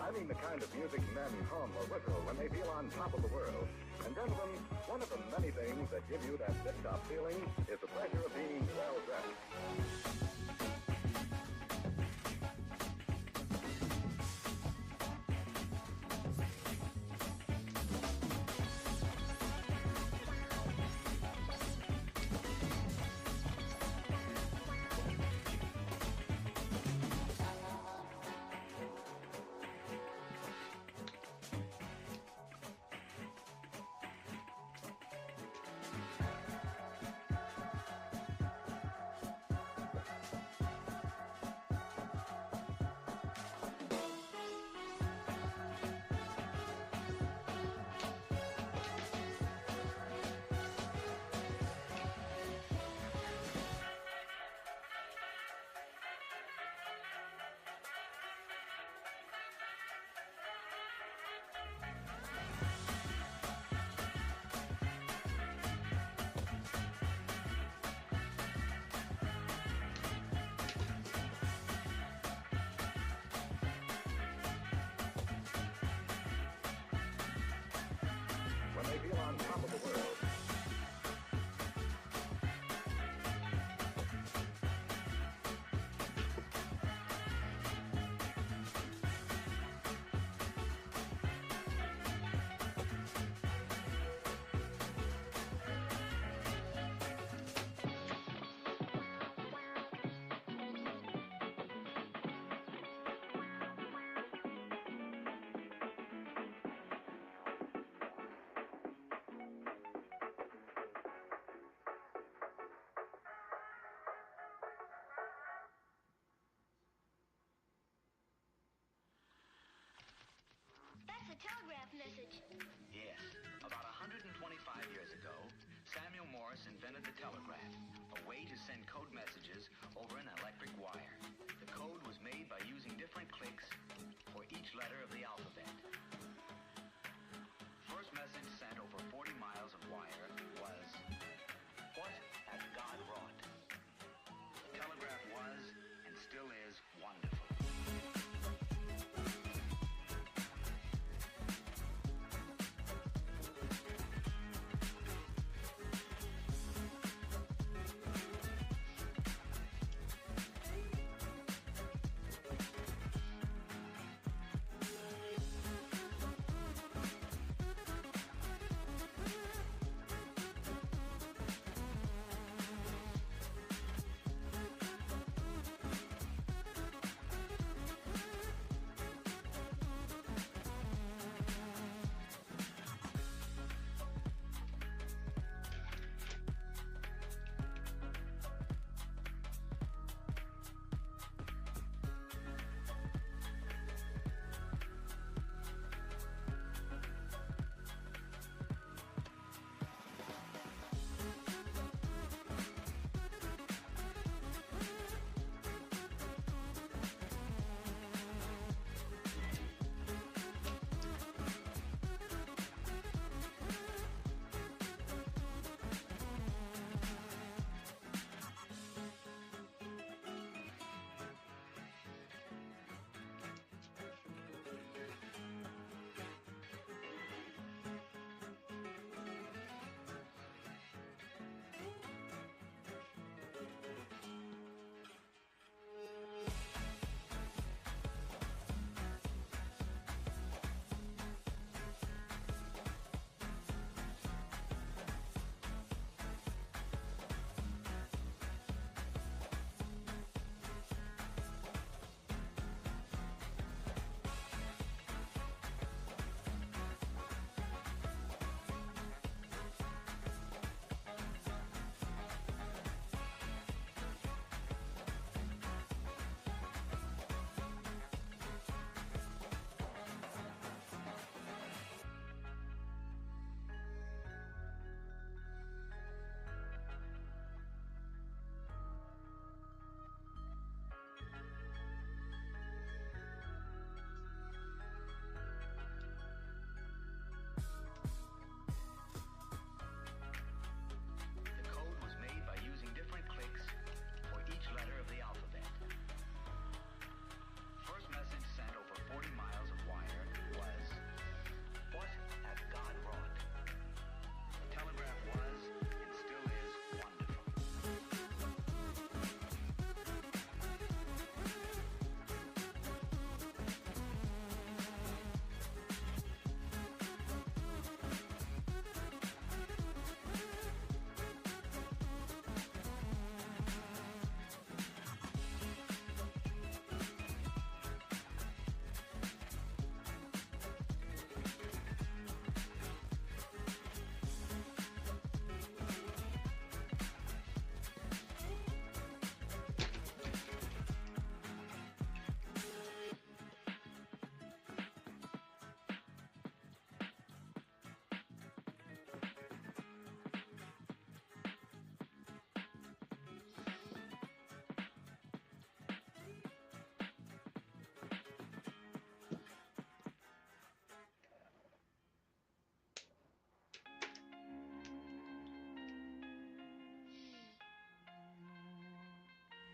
I mean the kind of music men hum or whistle when they feel on top of the world. And gentlemen, one of the many things that give you that tip-top feeling is the pleasure of being well-dressed. send code messages over an electric wire. The code was made by using different clicks for each letter of the alphabet. First message sent over 40 miles of wire was, "What has God wrought?" The telegraph was, and still is, wonderful.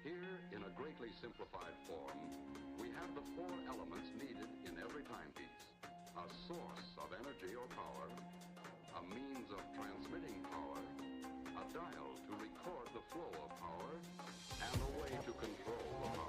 Here, in a greatly simplified form, we have the four elements needed in every timepiece: a source of energy or power, a means of transmitting power, a dial to record the flow of power, and a way to control the power.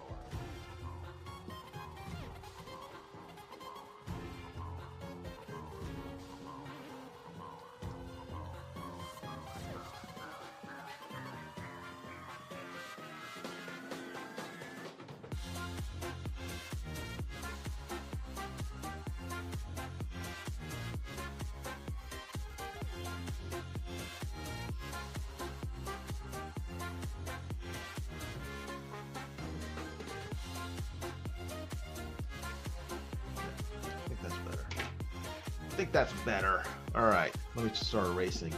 I think that's better. All right, let me just start erasing.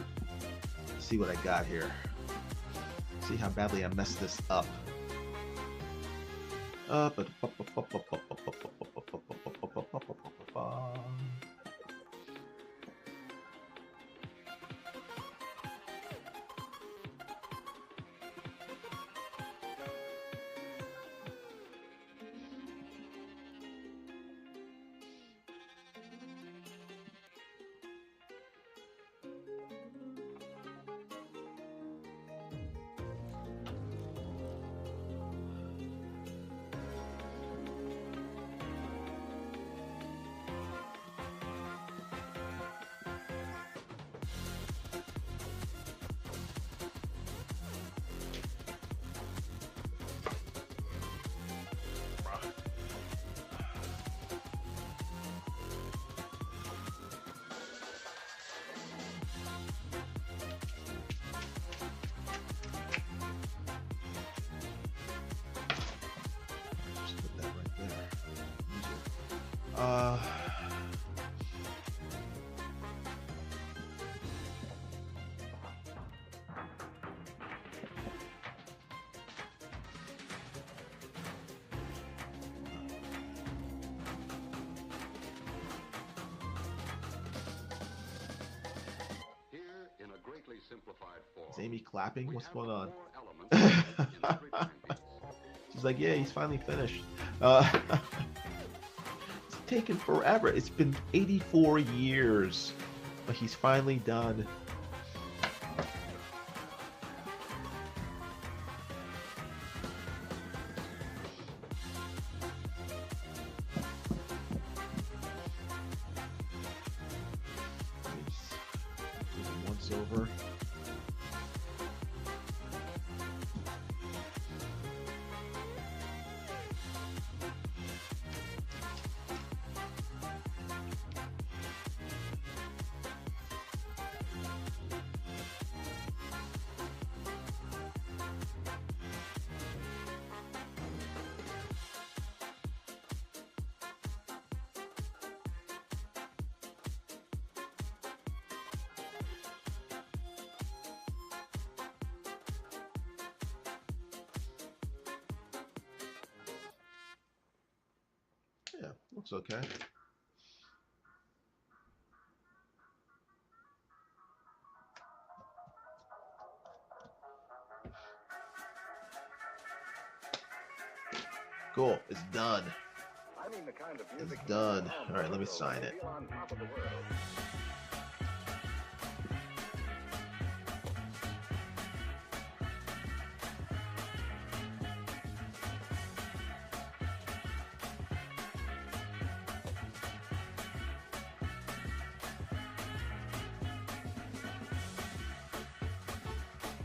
See what I got here. See how badly I messed this up. But simplified form. Is Amy clapping? What's going on? In every timepiece. She's like, yeah, he's finally finished. It's taken forever. It's been 84 years, but he's finally done. Once over. Yeah, looks okay. Cool, it's done. I mean the kind of music It's done. All right, let me sign it. on top of the world.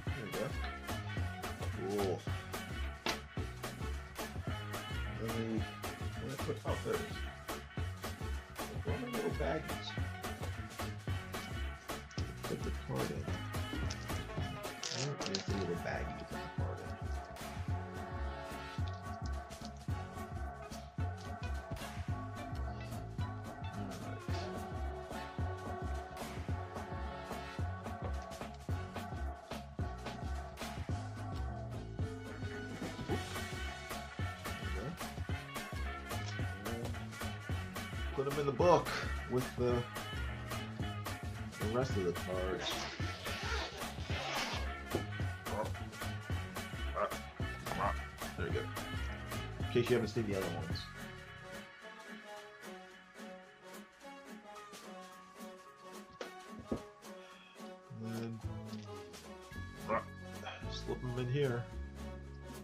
There we go. Cool. Let me put out those. Where are my little baggies? Put the card in. Where is the little baggie to put the card in? Put them in the book with the rest of the cards. There you go. In case you haven't seen the other ones. And then slip them in here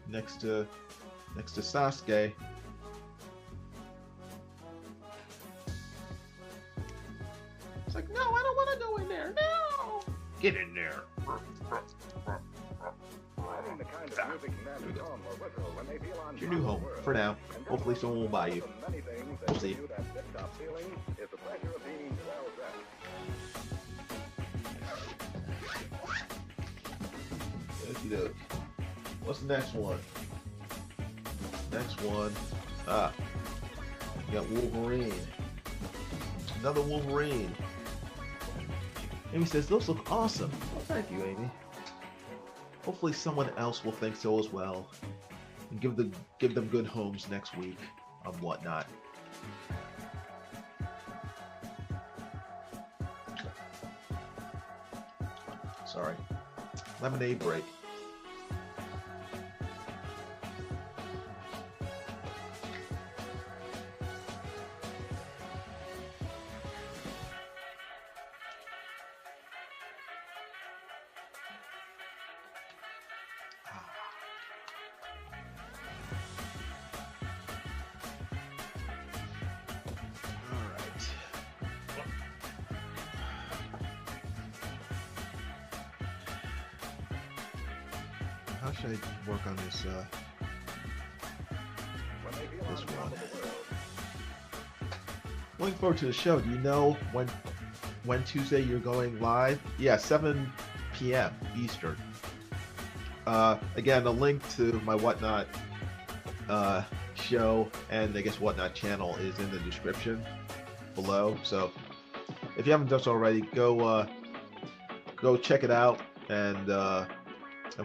next to Sasuke. It's like, no, I don't want to go in there. No, get in there. I mean the kind of music men hum or whistle when they feel on It's your top new of the home world. for now. And Hopefully someone will buy you. one of the many things that We'll see. give you that tip-top feeling is the pleasure of being well dressed. Okie doke. What's the next one? Next one. You got Wolverine. Another Wolverine. Amy says, those look awesome. Well, thank you, Amy. hopefully someone else will think so as well, and give them good homes next week on WhatNot. Sorry. Lemonade break. How should I work on this one? Looking forward to the show. Do you know when Tuesday you're going live? Yeah, 7 p.m. Eastern. Again, a link to my WhatNot show and I guess WhatNot channel is in the description below. So if you haven't done so already, go check it out and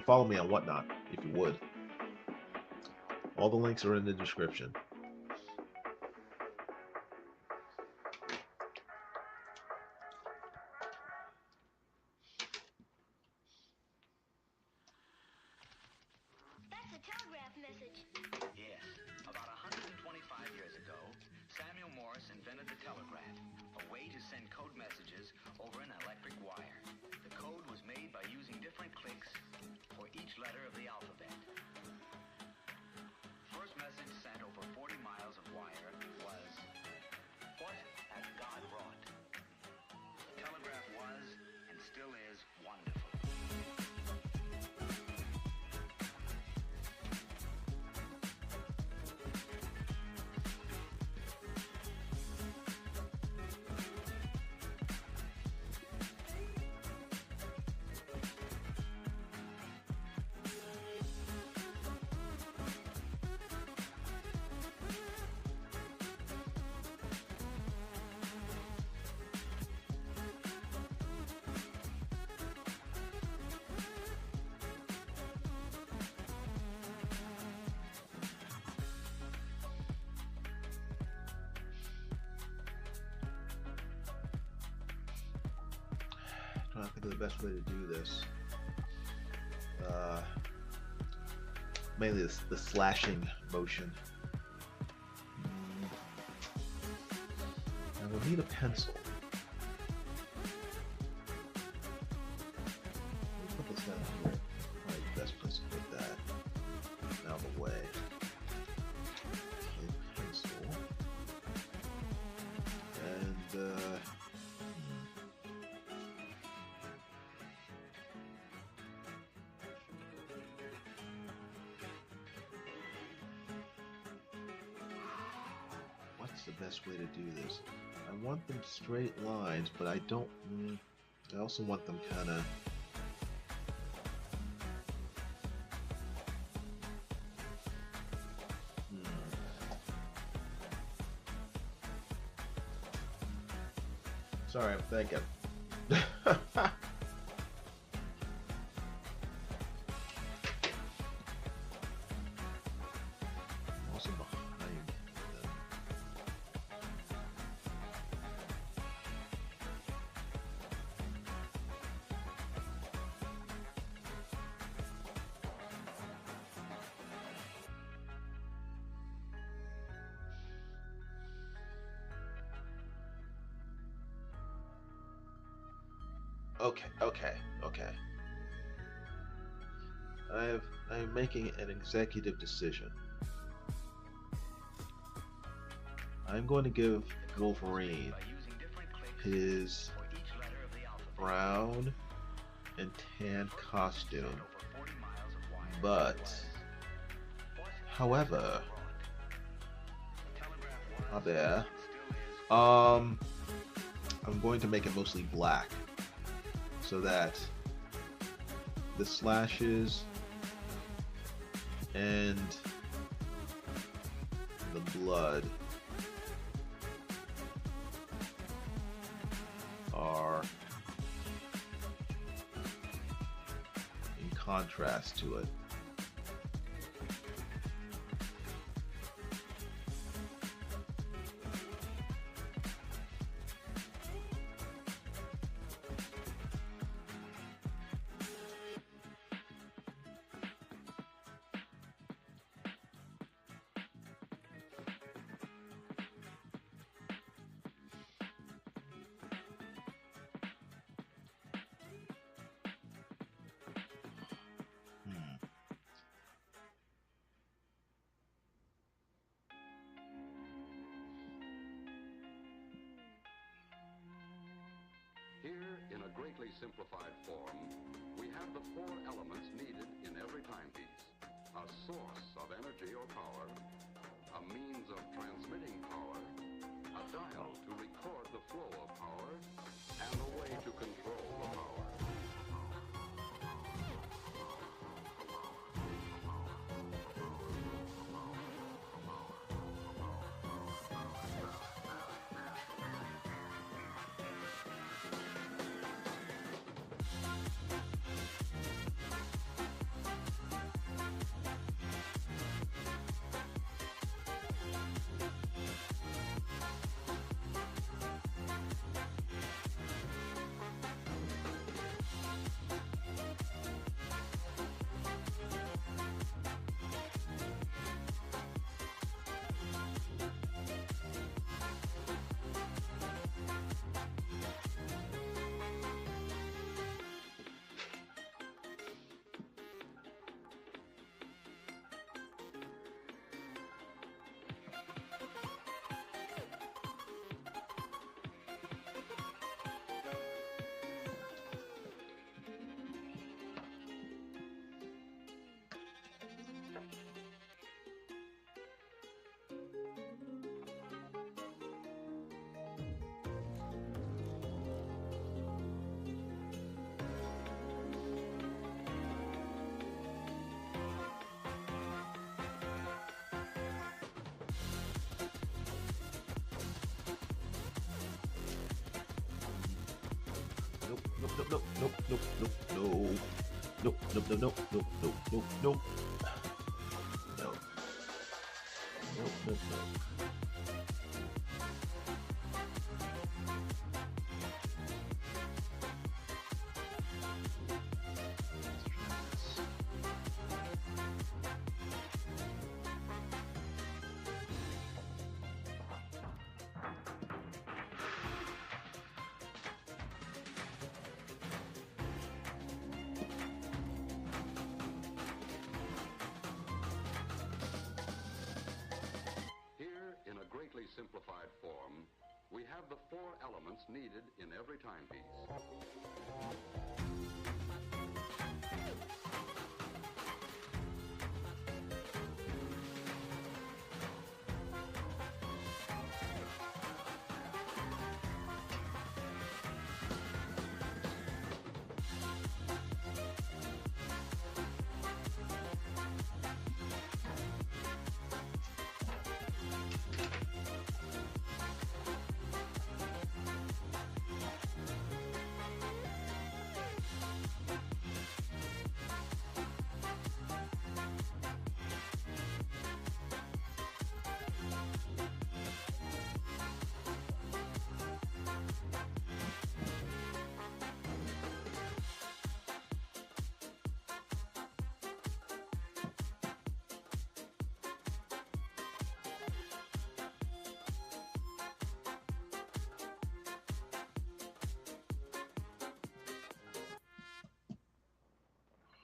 follow me on WhatNot if you would. All the links are in the description. That's a telegraph message. Yes. About 125 years ago, Samuel Morse invented the telegraph, a way to send code messages over an electric wire. The code was made by using different clicks for each letter of the alphabet. First message sent over 40 miles of wire was, "What has God wrought?" The telegraph was, and still is, wonderful. I think of the best way to do this. Mainly the slashing motion. And we'll need a pencil. Let me put this down here. Probably the best place to put that. Out of the way. Okay, pencil. And the best way to do this. I want them straight lines, but I don't. I also want them kind of. Sorry, I'm thinking. Also behind them. Okay. I'm making an executive decision. I'm going to give Wolverine his brown and tan costume, but however, I'm going to make it mostly black, so that the slashes and the blood are in contrast to it. Here, in a greatly simplified form, we have the four elements needed in every timepiece. A source of energy or power, a means of transmitting power, a dial to record the flow of power, and a way to control the power. Nope, nope, nope, nope, nope, nope, nope, nope, nope, nope, nope, nope, nope, nope, nope, nope, nope. Simplified form, we have the four elements needed in every timepiece.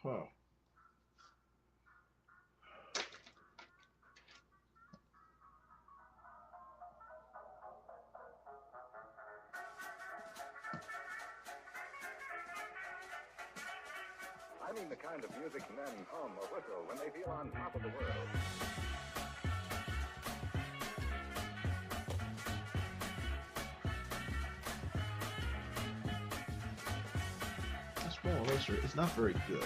Huh. I mean the kind of music men hum or whistle when they feel on top of the world. The small eraser is not very good.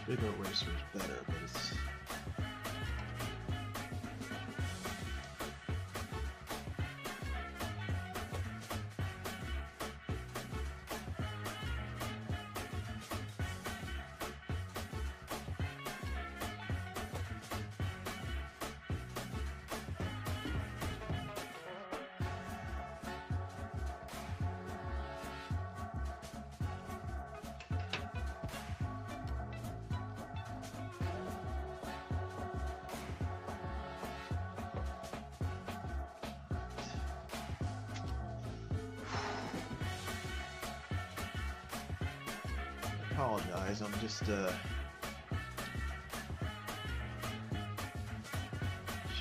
The bigger eraser is better, but it's... apologize. I'm just should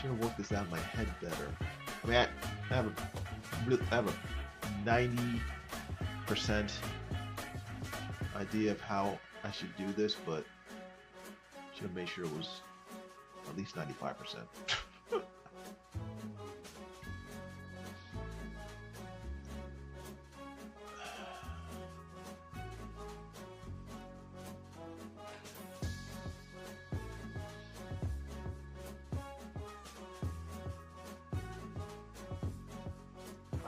have worked this out in my head better. I mean, I have a 90% idea of how I should do this, but should have made sure it was at least 95%.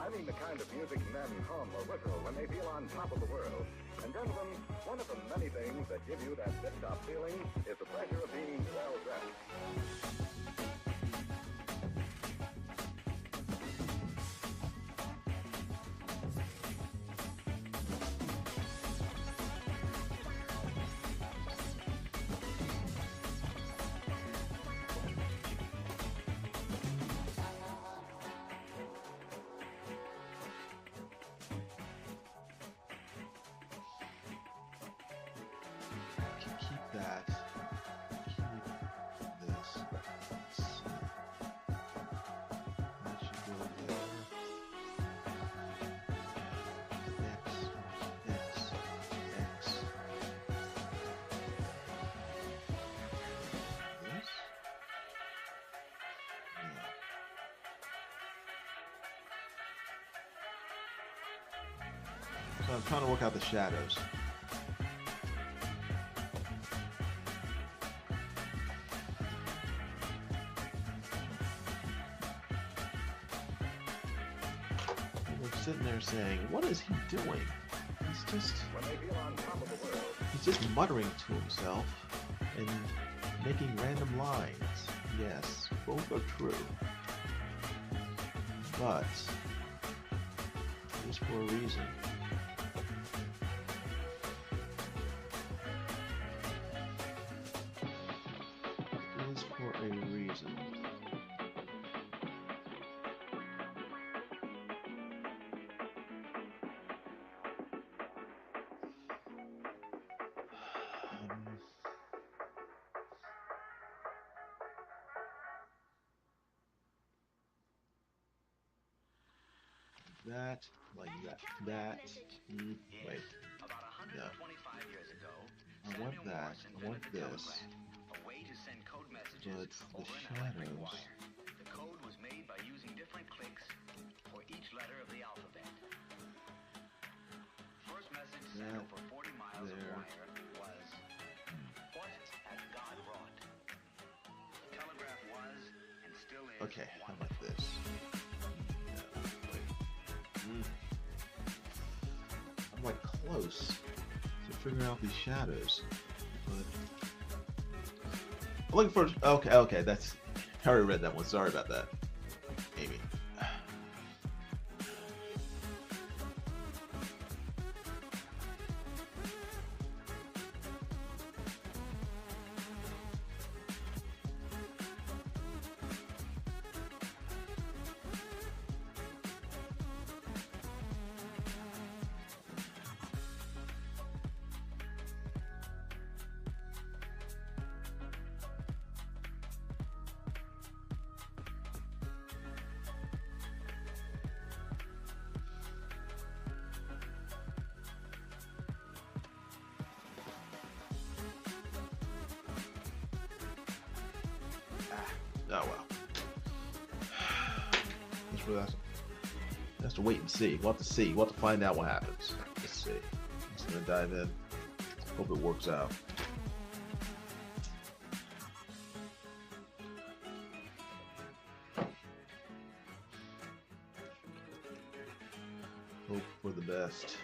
I mean the kind of music men hum or whistle when they feel on top of the world. And gentlemen, one of the many things that give you that tip-top feeling is the pleasure of being well dressed. Keep that. Keep this. That should go there. X, X, X. This? Yeah. So I'm trying to work out the shadows. Sitting there saying, what is he doing? He's just muttering to himself and making random lines. Yes, both are true. But it is for a reason. It is for a reason. That, like that, wait, About 125 years ago, I want Samuel that, Morse I want invented the this, telegraph, a way to send code but messages the over an electric shadows, wire. The code was made by using different clicks for each letter of the alphabet. First message sent that, over 40 miles there. of wire was, "What has God wrought?" The telegraph was, and still is, okay, how wonderful. about this? I'm like close to figuring out these shadows, but I'm looking for. Okay, that's. I already read that one. Sorry about that, Amy. Oh well. That's to wait and see. We'll have to see. We'll have to find out what happens. Let's see. I'm just gonna dive in. Hope it works out. Hope for the best.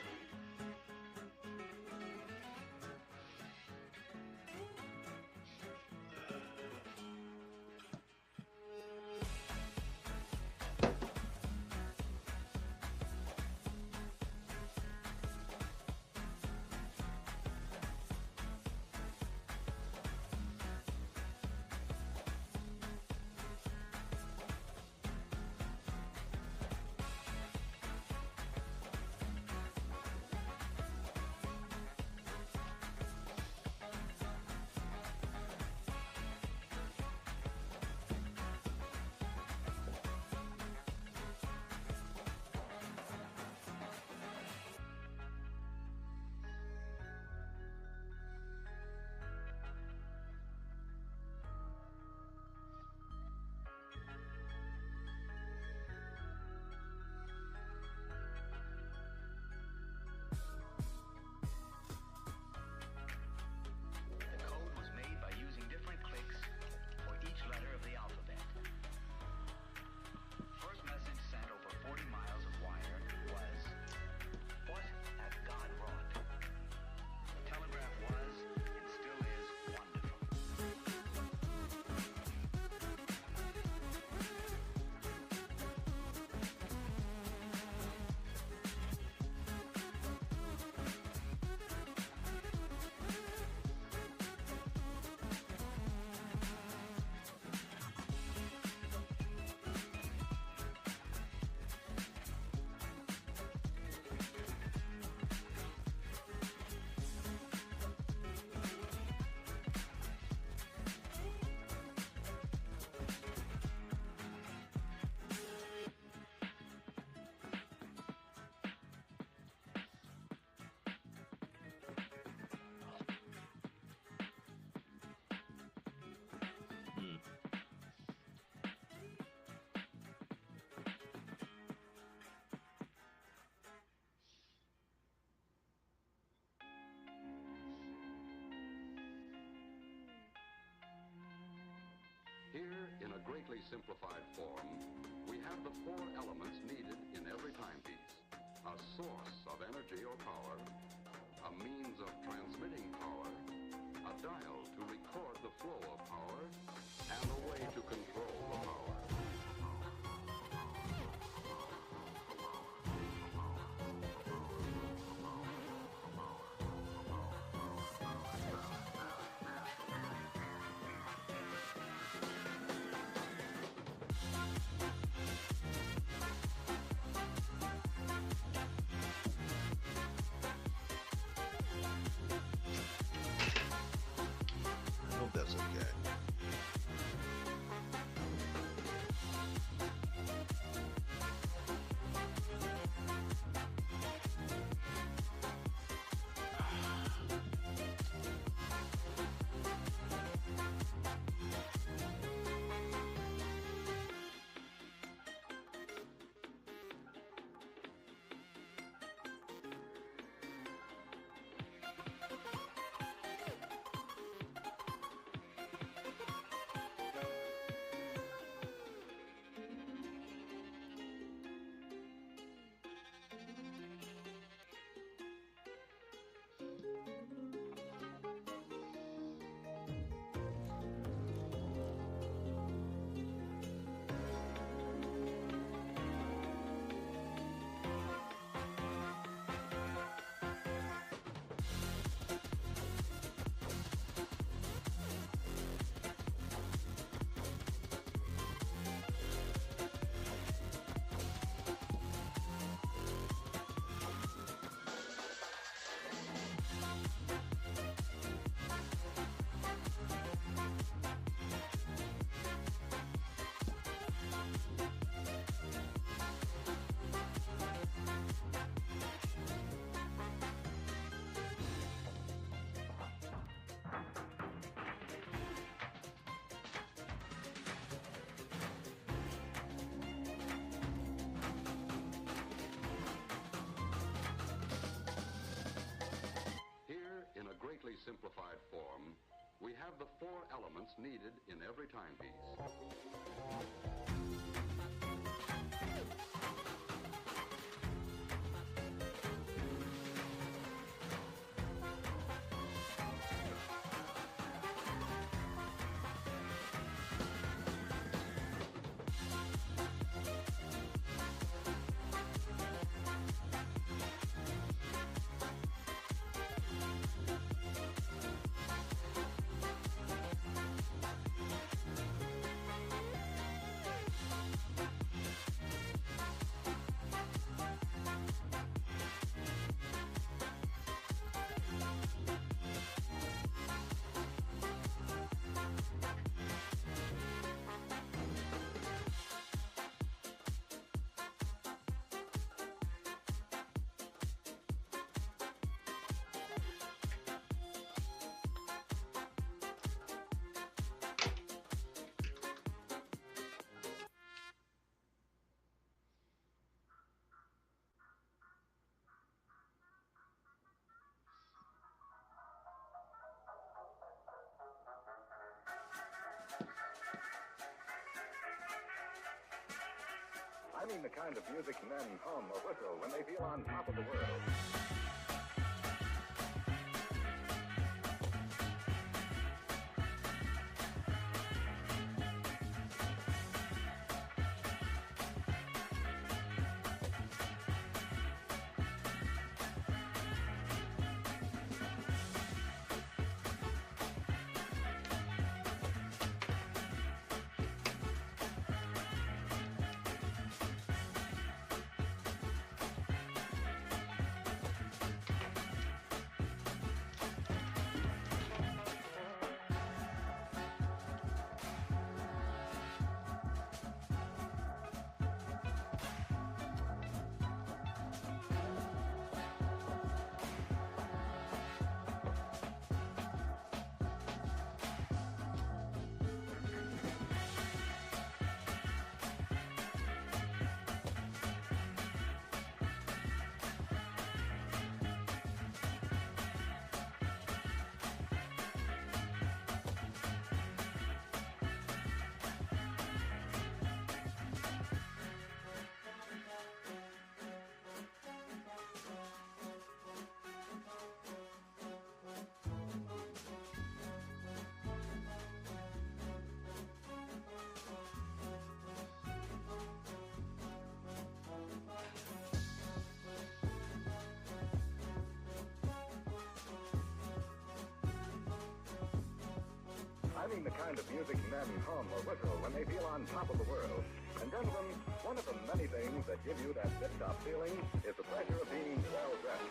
simplified form, we have the four elements needed in every timepiece: a source of energy or power, a means of transmitting power, a dial to record the flow of power, and a way to control the power. I hope that's okay. Greatly simplified form, we have the four elements needed in every timepiece. I mean the kind of music men hum or whistle when they feel on top of the world. the kind of music men hum or whistle when they feel on top of the world. And gentlemen, one of the many things that give you that tip-top feeling is the pleasure of being well-dressed.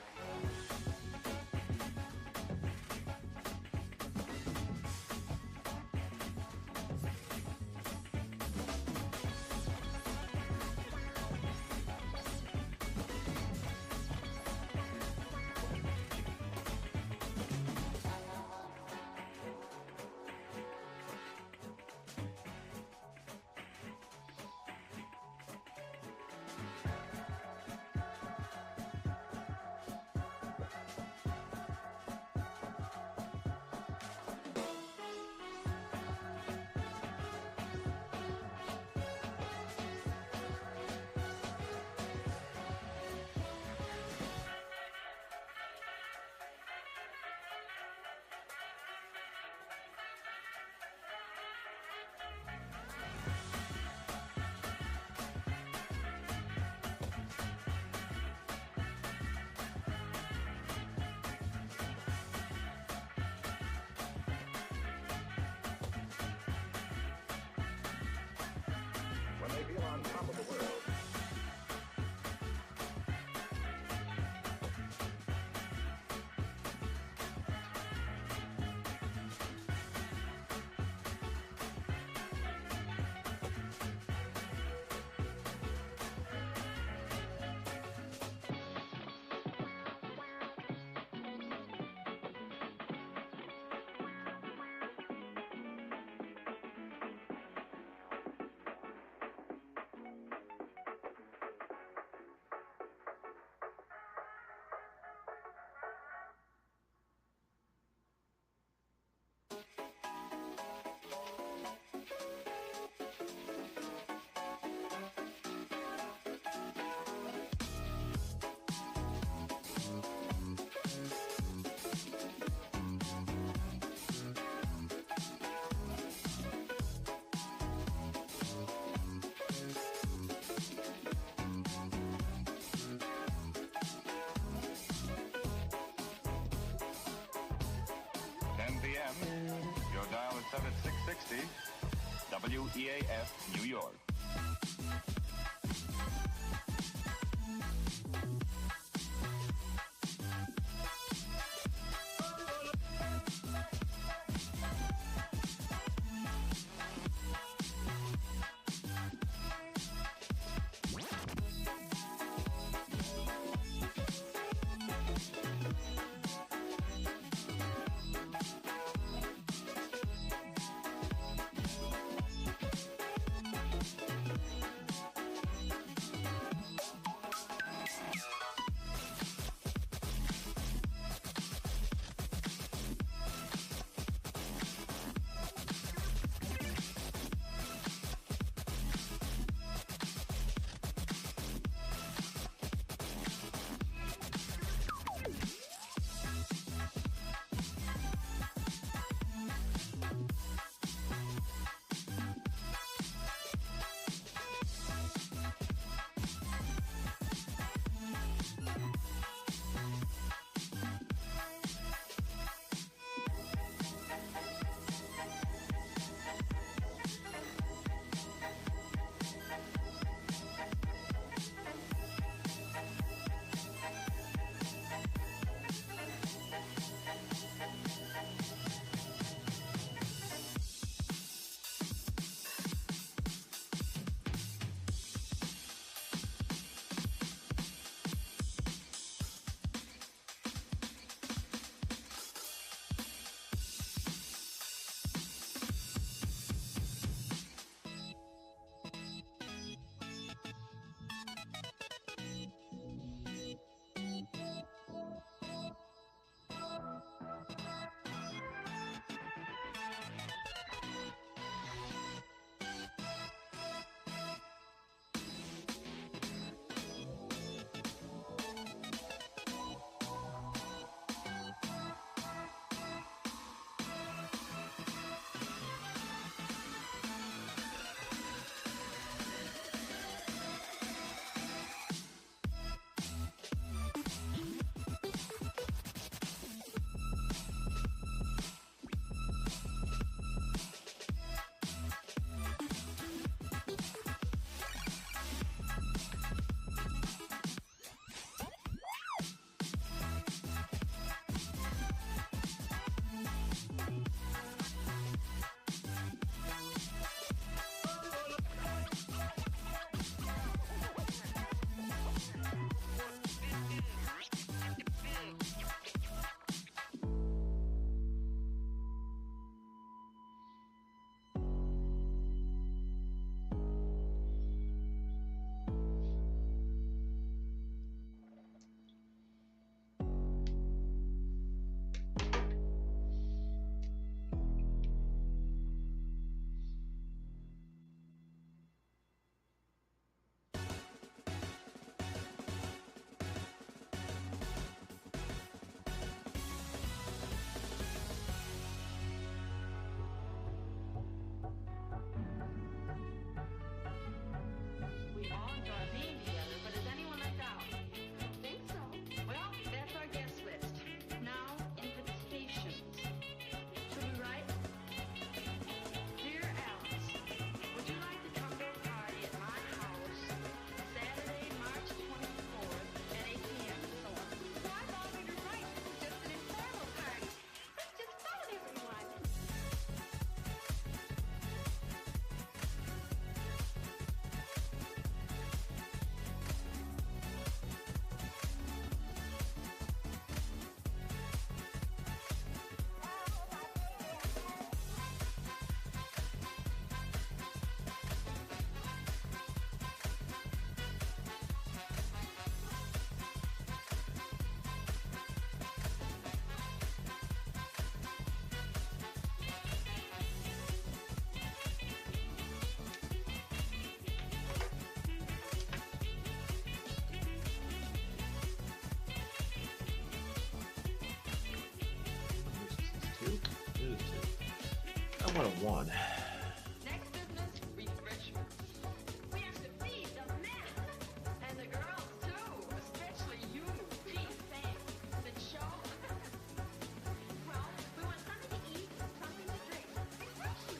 When they feel on top of the world. Your dial is set at 660 WEAF, New York. 101. Next business, refreshment. We have to feed the men. And the girls, too. Especially you, Pete, Sam. The show. Well, we want something to eat, something to drink. Refreshing.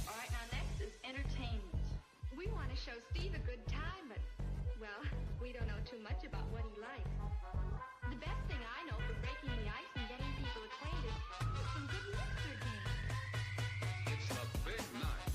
All right, now next is entertainment. We want to show Steve a good time, but, well, we don't know too much about what he likes. The best thing I know for breaking the ice and getting people acquainted is some good mixer games. It's the big night.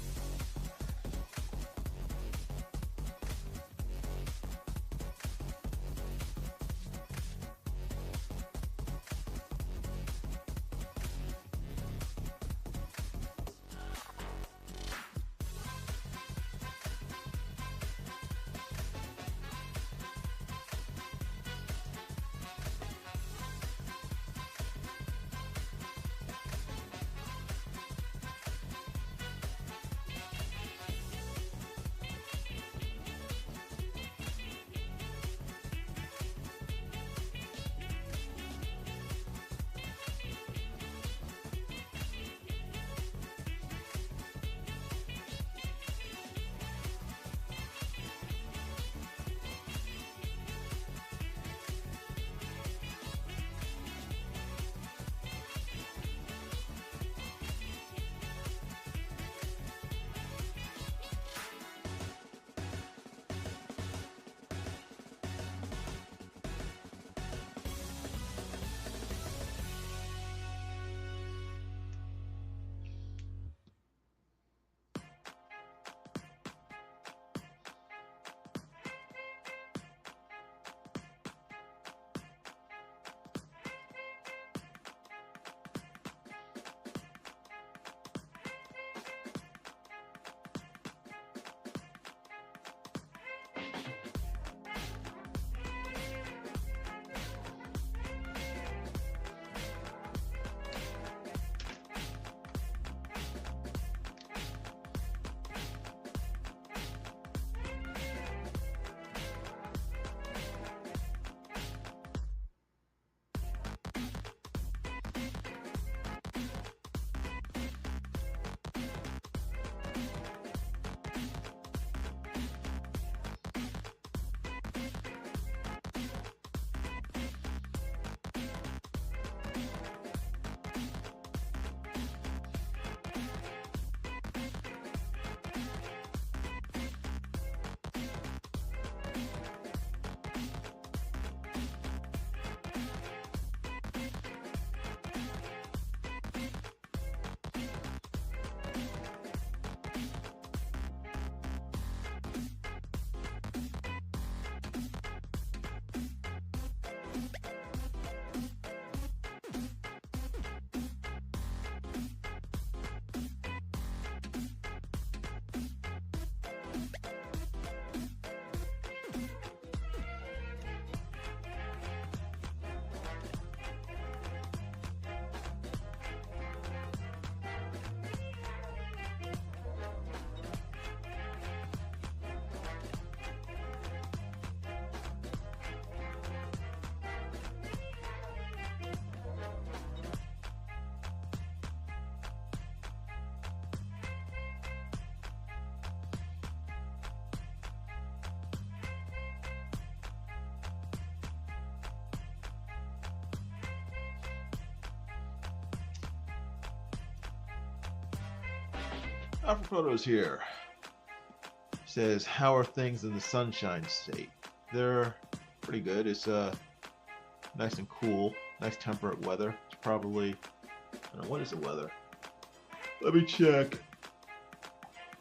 Alpha Photos here. Says, how are things in the Sunshine State? They're pretty good. It's nice and cool, nice temperate weather. It's probably, I don't know, what is the weather? Let me check.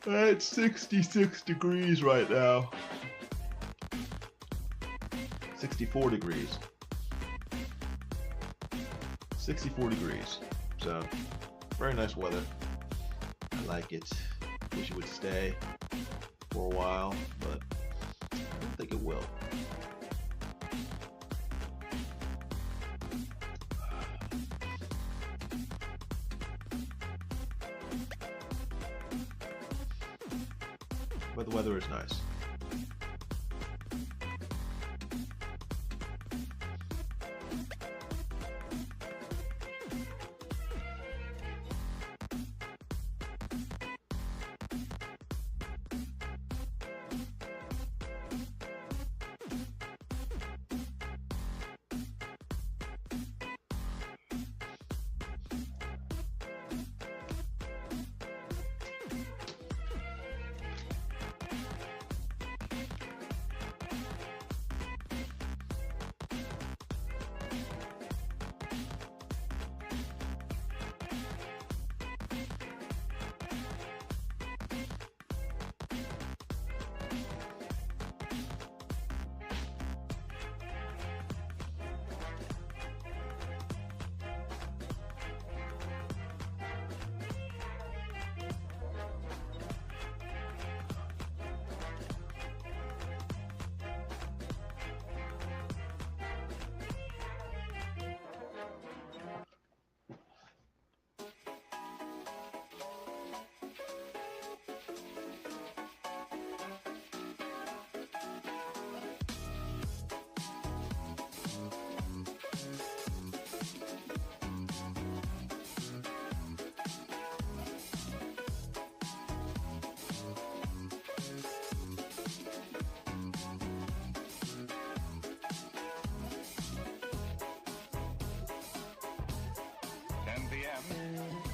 It's 66 degrees right now. 64 degrees. 64 degrees. So, very nice weather. I like it. Wish it would stay for a while, but I don't think it will. But the weather is nice.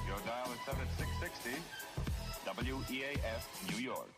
Your dial is set at 660 WEAF, New York.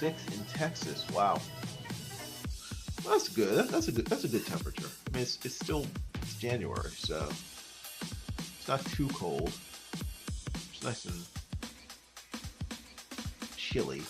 In Texas. Wow, that's good. That's a good temperature. I mean, it's January, so it's not too cold. It's nice and chilly.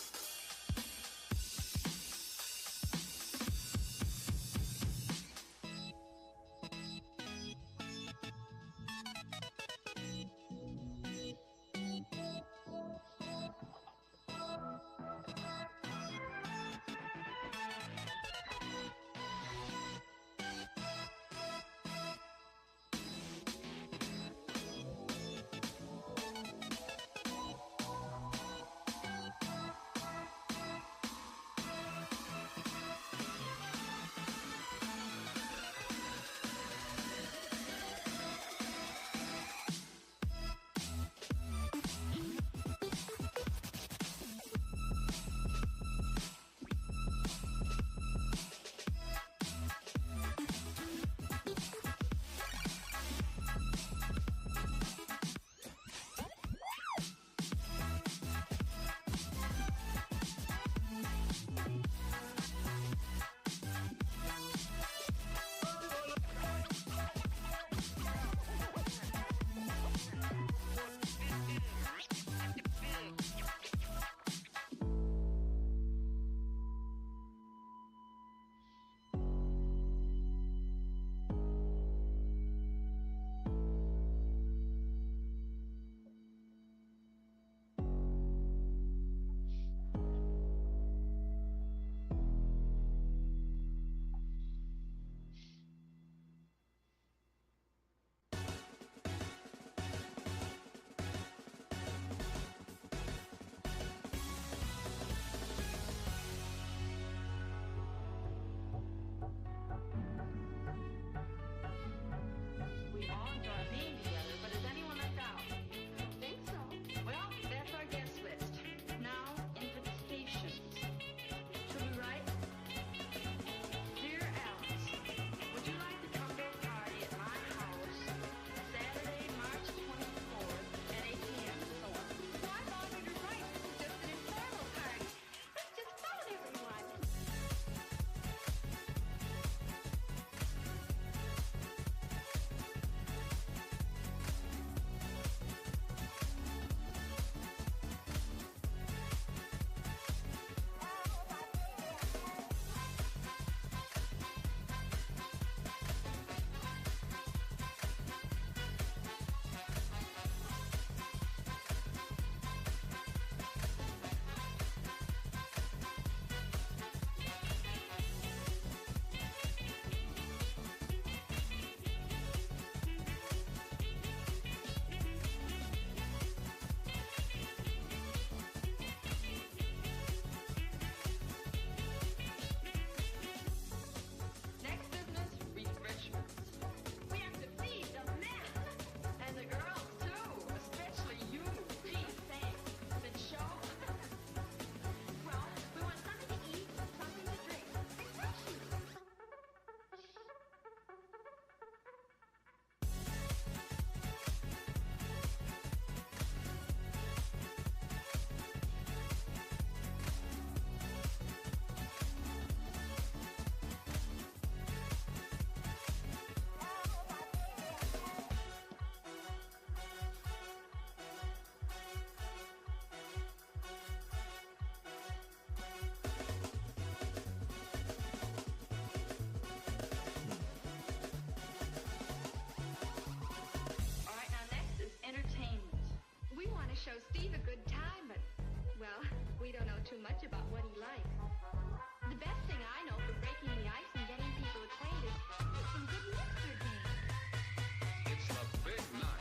We don't know too much about what he likes. The best thing I know for breaking the ice and getting people acquainted is some good mixer games. It's the big night.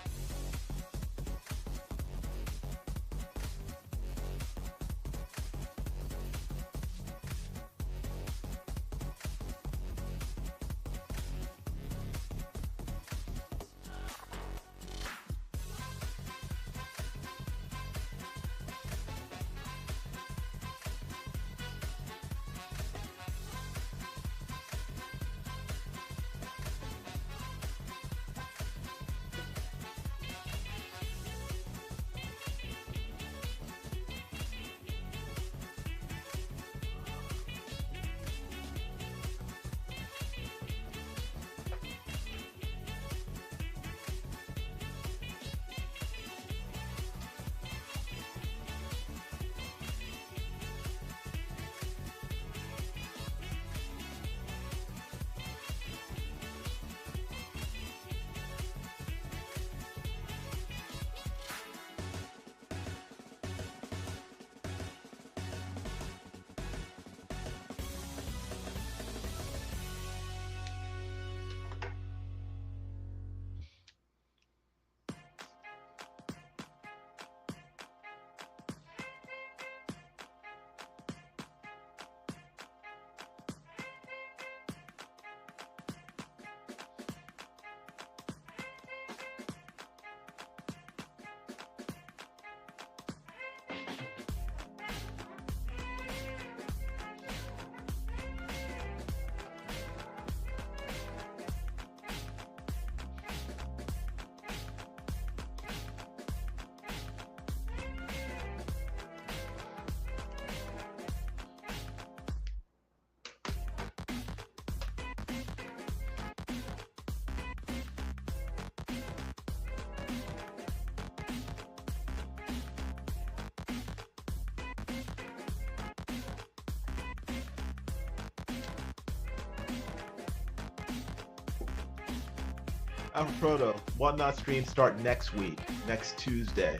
Proto, WhatNot streams start next week, next Tuesday,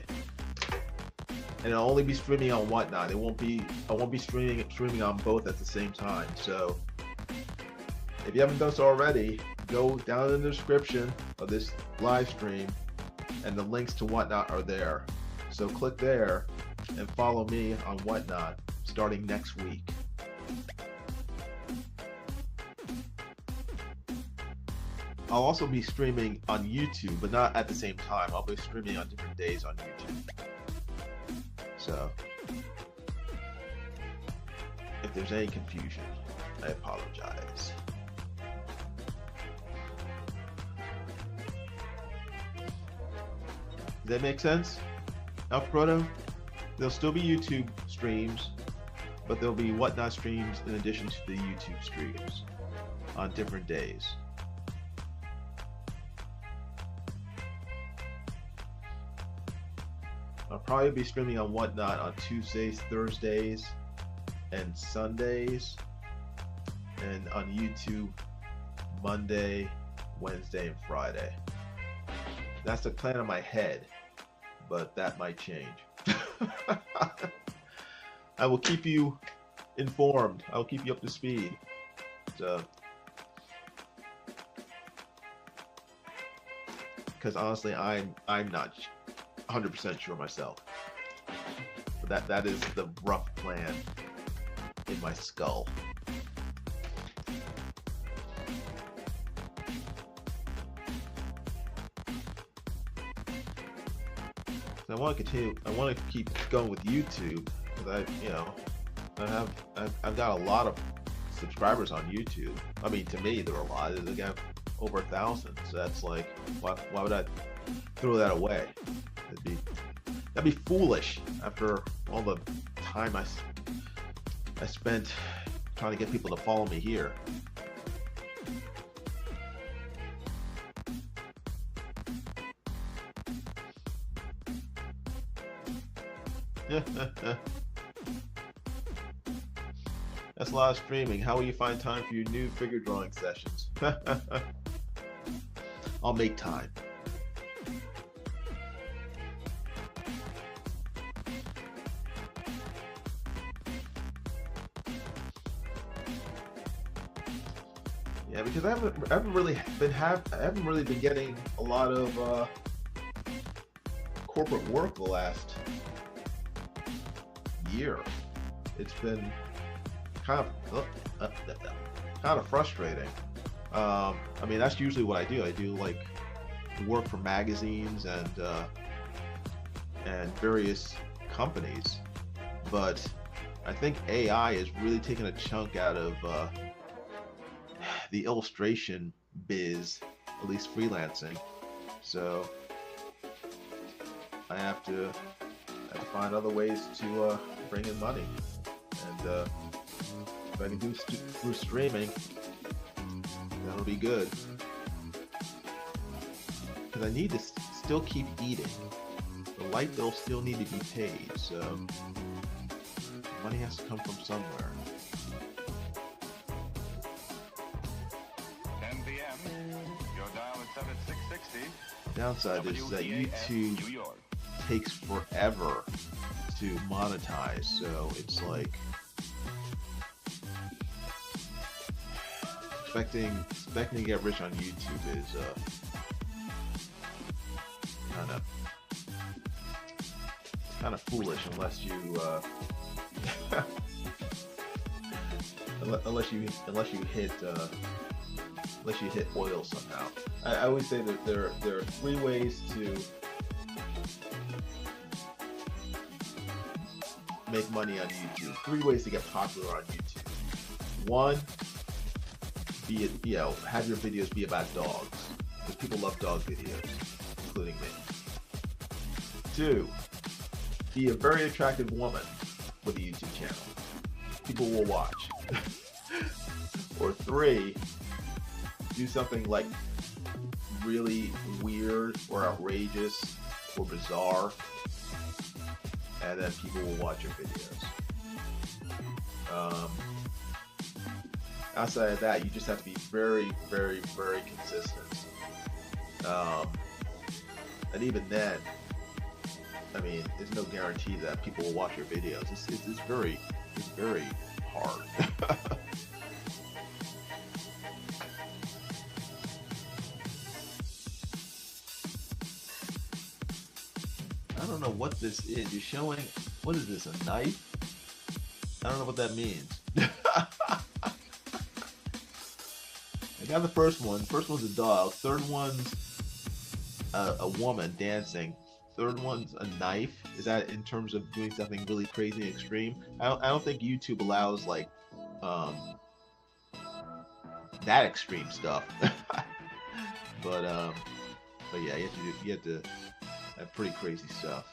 and it'll only be streaming on WhatNot. I won't be streaming on both at the same time. So, if you haven't done so already, go down in the description of this live stream, and the links to WhatNot are there. So click there and follow me on WhatNot starting next week. I'll also be streaming on YouTube, but not at the same time. I'll be streaming on different days on YouTube. So, if there's any confusion, I apologize. Does that make sense? Proto? There'll still be YouTube streams, but there'll be WhatNot streams in addition to the YouTube streams on different days. I'll probably be streaming on WhatNot on Tuesdays, Thursdays, and Sundays, and on YouTube Monday, Wednesday, and Friday. That's the plan in my head, but that might change. I will keep you informed. I'll keep you up to speed. So, because honestly, I'm not 100% sure myself. But that is the rough plan in my skull. So I want to continue. I want to keep going with YouTube because I've got a lot of subscribers on YouTube. I mean, to me, they're a lot. They have over 1,000. So that's like, why would I throw that away? That'd be foolish after all the time I spent trying to get people to follow me here. That's a lot of streaming. How will you find time for your new figure drawing sessions? I'll make time. Yeah, because I haven't really been getting a lot of corporate work the last year. It's been kind of frustrating. I mean, that's usually what I do. I do like work for magazines and various companies, but I think AI is really taking a chunk out of the illustration biz, at least freelancing. So I have to find other ways to bring in money, and if I can do through streaming, that'll be good. Because I need to still keep eating. The light bill still need to be paid, so money has to come from somewhere. 10 p.m. Your dial is set at 660. Downside is that YouTube New York. takes forever to monetize, so it's like expecting to get rich on YouTube is kind of foolish unless you unless you hit oil somehow. I always say that there are 3 ways to make money on YouTube. 3 ways to get popular on YouTube. 1, have your videos be about dogs, because people love dog videos, including me. 2, be a very attractive woman with a YouTube channel. People will watch. Or 3, do something like really weird or outrageous or bizarre, and then people will watch your videos. Outside of that, you just have to be very, very, very consistent. And even then, I mean, there's no guarantee that people will watch your videos. It's very hard. I don't know what this is. You're showing, what is this, a knife? I don't know what that means. I got the first one. First one's a dog. Third one's a woman dancing. Third one's a knife. Is that in terms of doing something really crazy and extreme? I don't think YouTube allows like that extreme stuff. but yeah, you have to have pretty crazy stuff.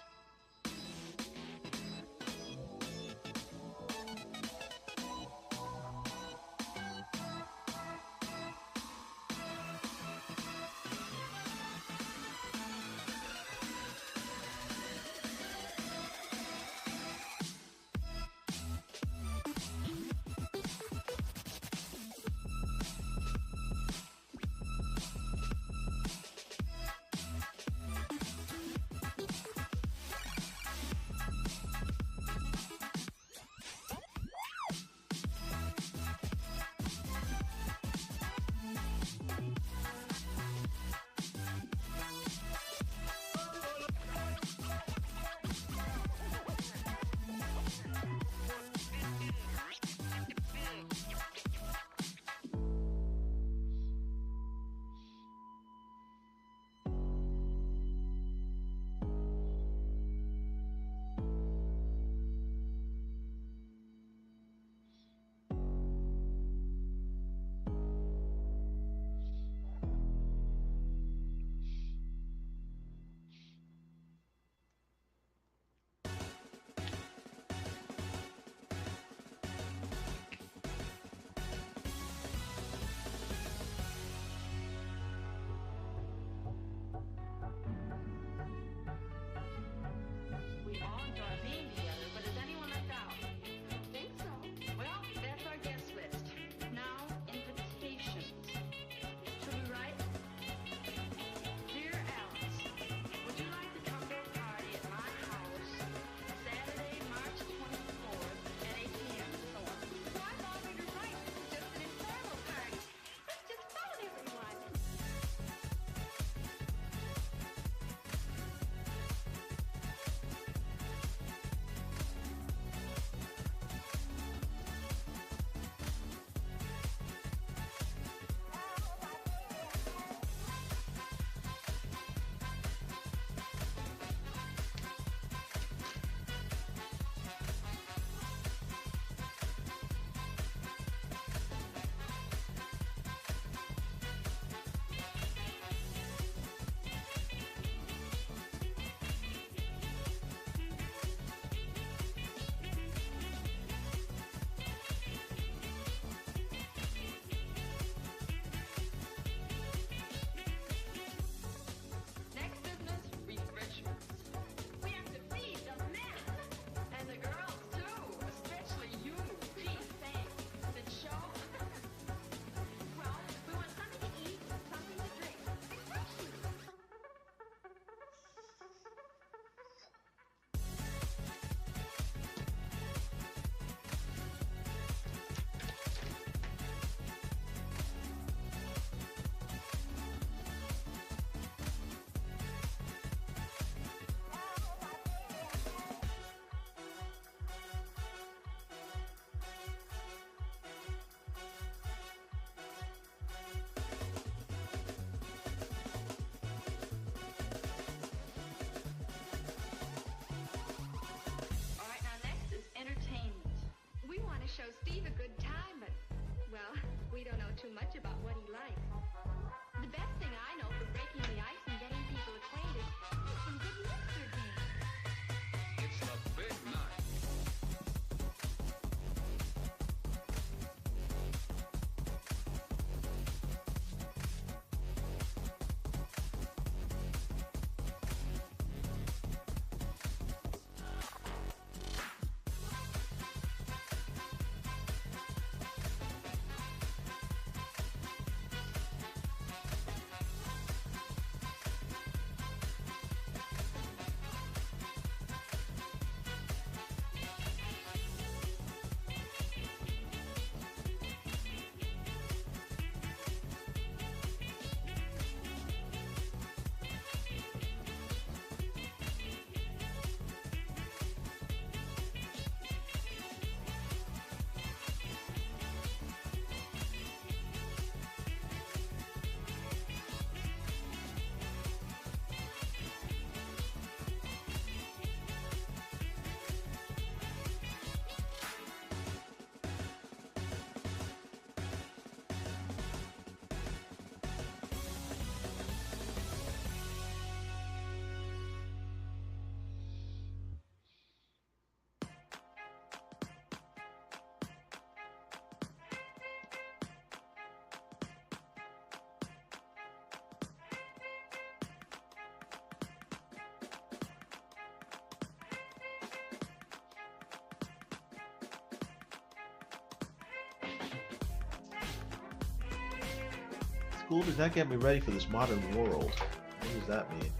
School does not get me ready for this modern world. What does that mean?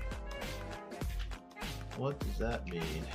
What does that mean?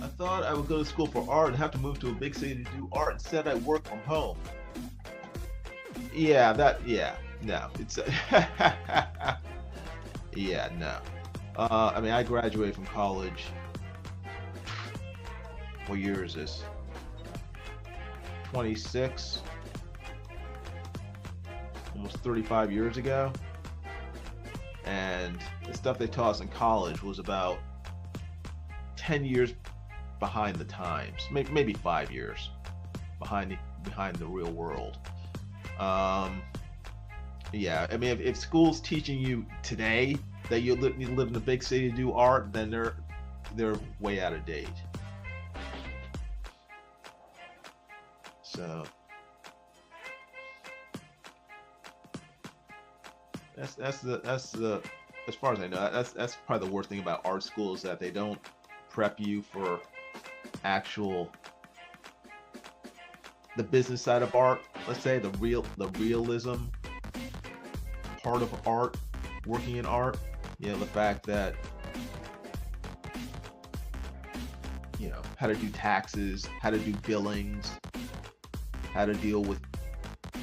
I thought I would go to school for art and have to move to a big city to do art. Instead, I work from home. Yeah, no, it's yeah, no. I mean, I graduated from college. What year is this? 26, almost 35 years ago. And the stuff they taught us in college was about 10 years behind the times, maybe 5 years behind the real world. Yeah, I mean, if school's teaching you today that you live in a big city to do art, then they're way out of date. So that's the as far as I know, that's probably the worst thing about art school is that they don't prep you for the business side of art. Let's say the realism part of art, working in art. You know, the fact that, you know, how to do taxes, how to do billings, how to deal with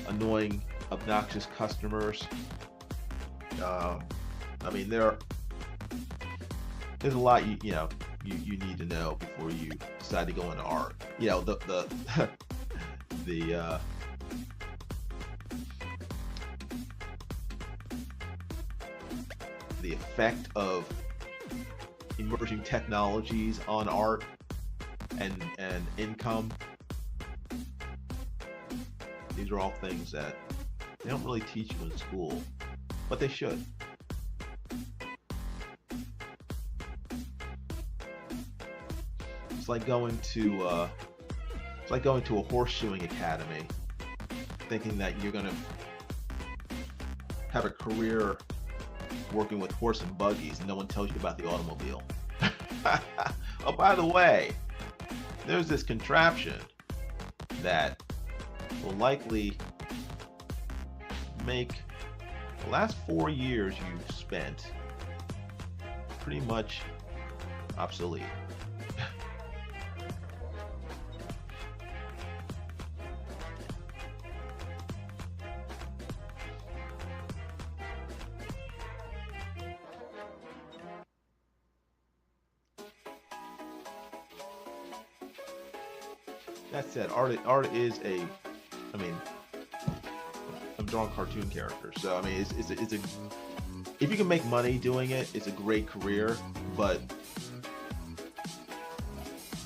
annoying, obnoxious customers. I mean, there's a lot you need to know before you decide to go into art. You know, the effect of emerging technologies on art and income. These are all things that they don't really teach you in school, but they should. It's like going to a horseshoeing academy, thinking that you're gonna have a career working with horse and buggies, and no one tells you about the automobile. Oh, by the way, there's this contraption that will likely make the last 4 years you've spent pretty much obsolete. That said, art is I mean, I'm drawing cartoon characters, so I mean, it's a if you can make money doing it, it's a great career. But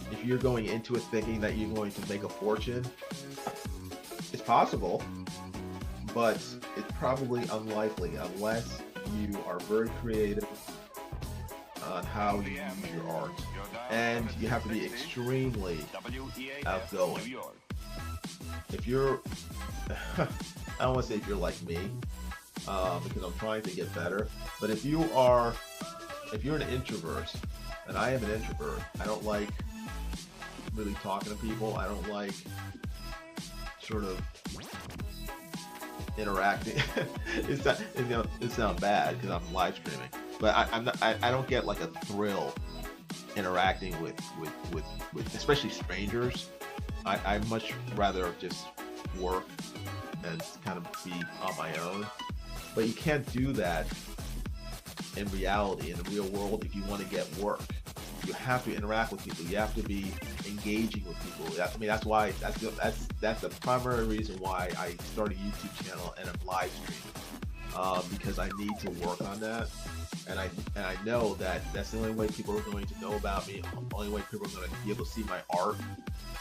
if you're going into it thinking that you're going to make a fortune, it's possible, but it's probably unlikely unless you are very creative on how you use your art, and you have to be extremely outgoing. If you're I don't want to say if you're like me, because I'm trying to get better, but if you're an introvert, and I am an introvert, I don't like really talking to people. I don't like sort of interacting. It sounds bad because I'm live streaming, but I don't get like a thrill interacting with especially strangers. I much rather just work and kind of be on my own. But you can't do that in reality, in the real world, if you want to get work. You have to interact with people. You have to be engaging with people. I mean, that's why that's the primary reason why I started a YouTube channel and I'm live streaming, because I need to work on that. And I know that that's the only way people are going to know about me. The only way people are going to be able to see my art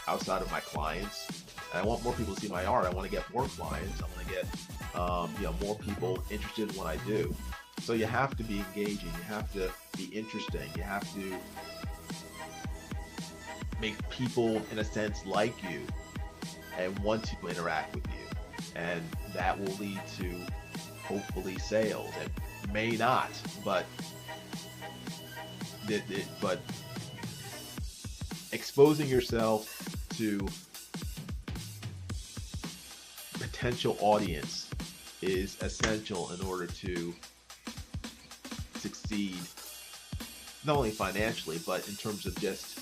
outside of my clients. And I want more people to see my art. I want to get more clients. I want to get more people interested in what I do. So you have to be engaging. You have to be interesting. You have to make people, in a sense, like you and want to interact with you. And that will lead to, hopefully, sales. It may not, but exposing yourself to potential audience is essential in order to succeed, not only financially, but in terms of just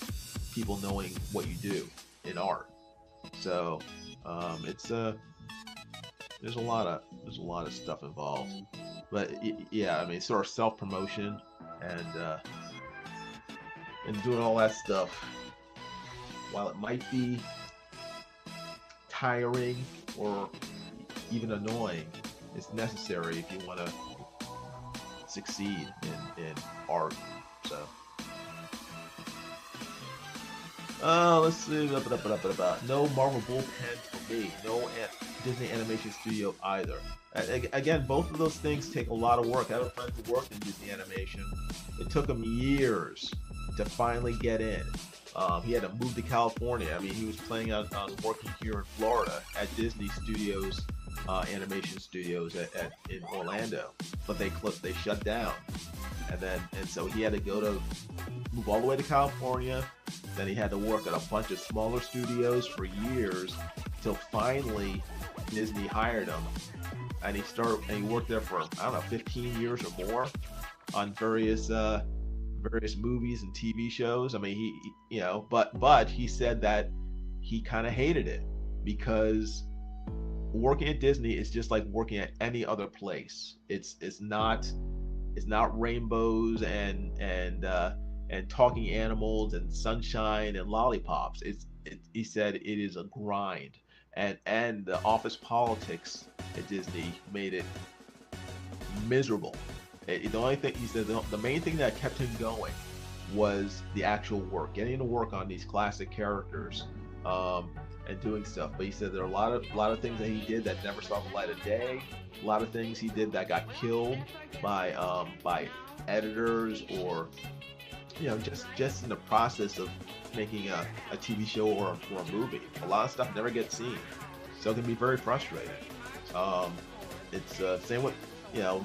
people knowing what you do in art. So there's a lot of stuff involved. But yeah, I mean, sort of self-promotion and doing all that stuff, while it might be tiring or even annoying, it's necessary if you want to succeed in art. So let's see. No Marvel bullpen for me. No Disney Animation Studio either. Again, both of those things take a lot of work. I have a friend who worked in Disney Animation. It took him years to finally get in. He had to move to California. I mean, he was planning on working here in Florida at Disney Studios, animation studios in Orlando, but they shut down, and so he had to move all the way to California. Then he had to work at a bunch of smaller studios for years, till finally Disney hired him, and he worked there for, I don't know, 15 years or more on various movies and TV shows. I mean, but he said that he kind of hated it, because working at Disney is just like working at any other place. It's not rainbows and talking animals and sunshine and lollipops. He said it is a grind, and the office politics at Disney made it miserable. The only thing, he said, the main thing that kept him going was the actual work, getting to work on these classic characters, and doing stuff. But he said there are a lot of things that he did that never saw the light of day. A lot of things he did that got killed by editors, or just in the process of making a TV show or a movie. A lot of stuff never gets seen, so it can be very frustrating. It's same with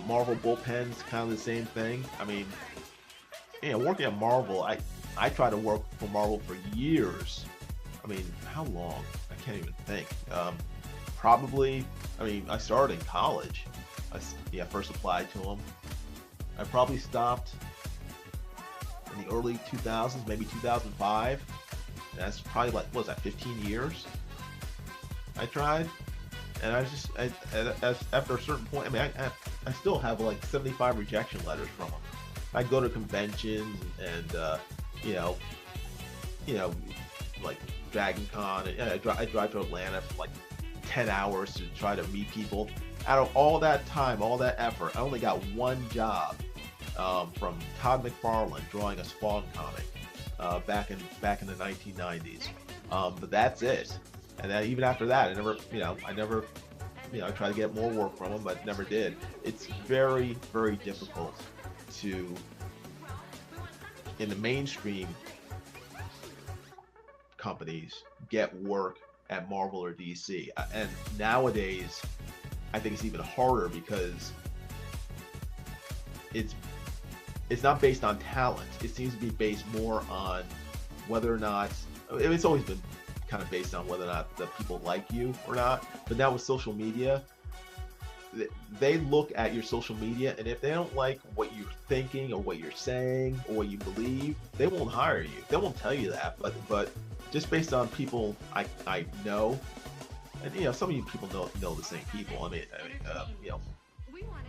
Marvel bullpens, kind of the same thing. I mean, working at Marvel, I tried to work for Marvel for years. I mean, how long? I can't even think. Probably, I mean, I started in college. I first applied to them. I probably stopped in the early 2000s, maybe 2005. That's probably like, what was that, 15 years? I tried, and after a certain point, I mean, I still have like 75 rejection letters from them. I go to conventions and like Dragon Con, and I drive to Atlanta for like 10 hours to try to meet people. Out of all that time, all that effort, I only got one job from Todd McFarlane drawing a Spawn comic back in the 1990s. But that's it. And then even after that, I tried to get more work from him, but never did. It's very, very difficult to, in the mainstream companies, get work at Marvel or DC. And nowadays, I think it's even harder, because it's not based on talent. It seems to be based more on whether or not, it's always been kind of based on whether or not the people like you or not. But now with social media, they look at your social media, and if they don't like what you're thinking or what you're saying or what you believe, they won't hire you. They won't tell you that, but just based on people I know, and some of you people know the same people. I mean,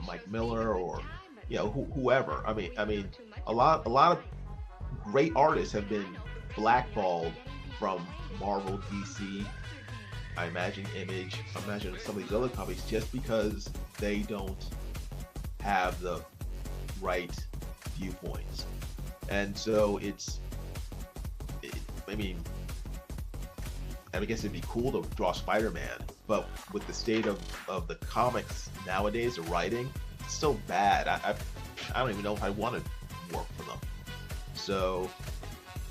Mike Miller or whoever. I mean, a lot of great artists have been blackballed from Marvel, DC, I imagine Image, I imagine some of these other companies, just because they don't have the right viewpoints. And so I guess it'd be cool to draw Spider-Man, but with the state of the comics nowadays, the writing, it's so bad. I don't even know if I want to work for them. So,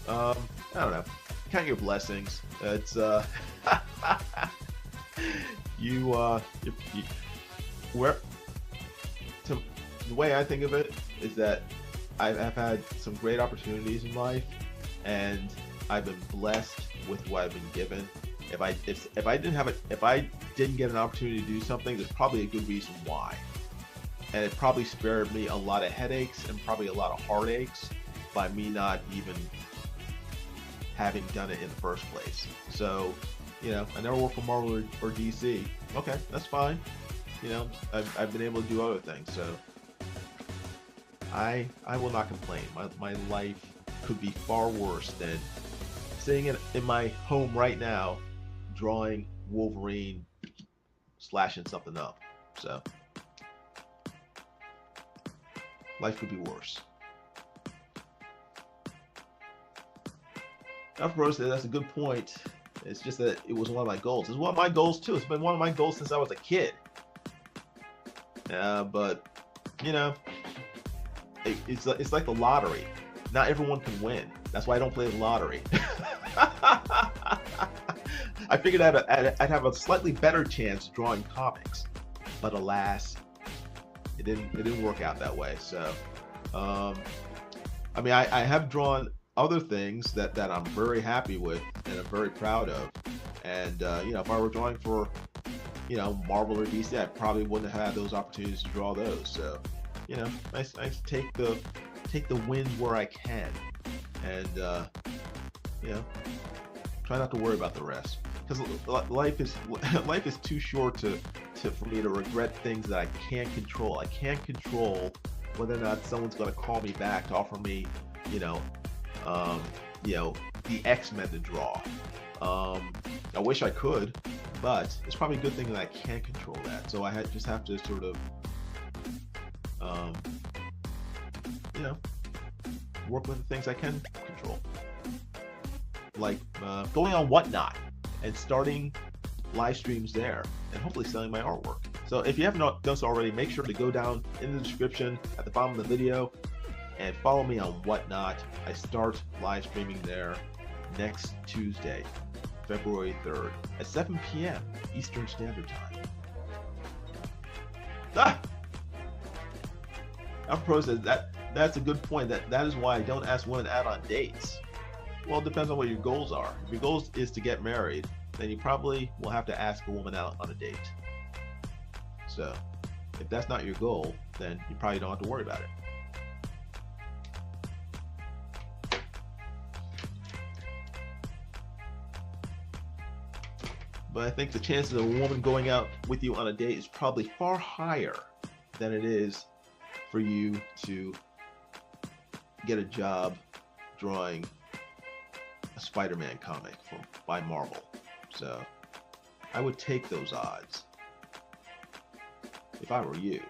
I don't know. Count your blessings. It's the way I think of it is that I've had some great opportunities in life, and I've been blessed with what I've been given. If I didn't get an opportunity to do something, there's probably a good reason why, and it probably spared me a lot of headaches and probably a lot of heartaches by me not even having done it in the first place. So, I never worked for Marvel or DC. Okay, that's fine. I've been able to do other things, so I will not complain. My life could be far worse than sitting in my home right now, drawing Wolverine, slashing something up. So life could be worse. Of course, that's a good point. It's just that it was one of my goals. It's one of my goals too. It's been one of my goals since I was a kid. But it's like the lottery. Not everyone can win. That's why I don't play the lottery. I figured I'd have a slightly better chance drawing comics, but alas, it didn't work out that way. So, I have drawn other things that I'm very happy with and I'm very proud of. And if I were drawing for Marvel or DC, I probably wouldn't have had those opportunities to draw those. So, I take the wins where I can, and try not to worry about the rest, because life is too short for me to regret things that I can't control. I can't control whether or not someone's going to call me back to offer me, the X-Men to draw. I wish I could, but it's probably a good thing that I can't control that. So I just have to sort of, work with the things I can control. Like going on WhatNot and starting live streams there and hopefully selling my artwork. So if you haven't done so already, make sure to go down in the description at the bottom of the video and follow me on WhatNot. I start live streaming there next Tuesday, February 3rd at 7 p.m. Eastern Standard Time. Pro says that's a good point. That is why I don't ask women out on dates. Well, it depends on what your goals are. If your goal is to get married, then you probably will have to ask a woman out on a date. So, if that's not your goal, then you probably don't have to worry about it. But I think the chances of a woman going out with you on a date is probably far higher than it is for you to get a job drawing a Spider-Man comic by Marvel. So I would take those odds if I were you.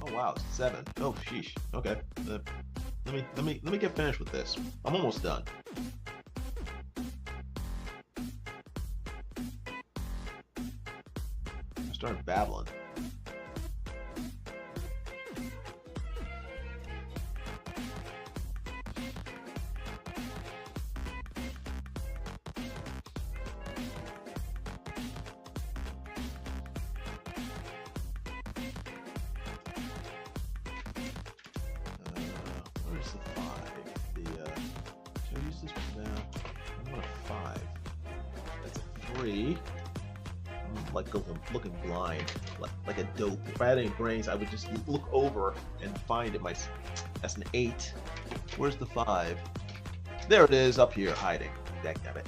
Oh wow, it's 7. Oh sheesh. Okay. Let me get finished with this. I'm almost done. I started babbling. 3. I'm like looking blind, like a dope. If I had any brains, I would just look over and find it. That's an 8. Where's the 5? There it is, up here, hiding. Dagnabbit.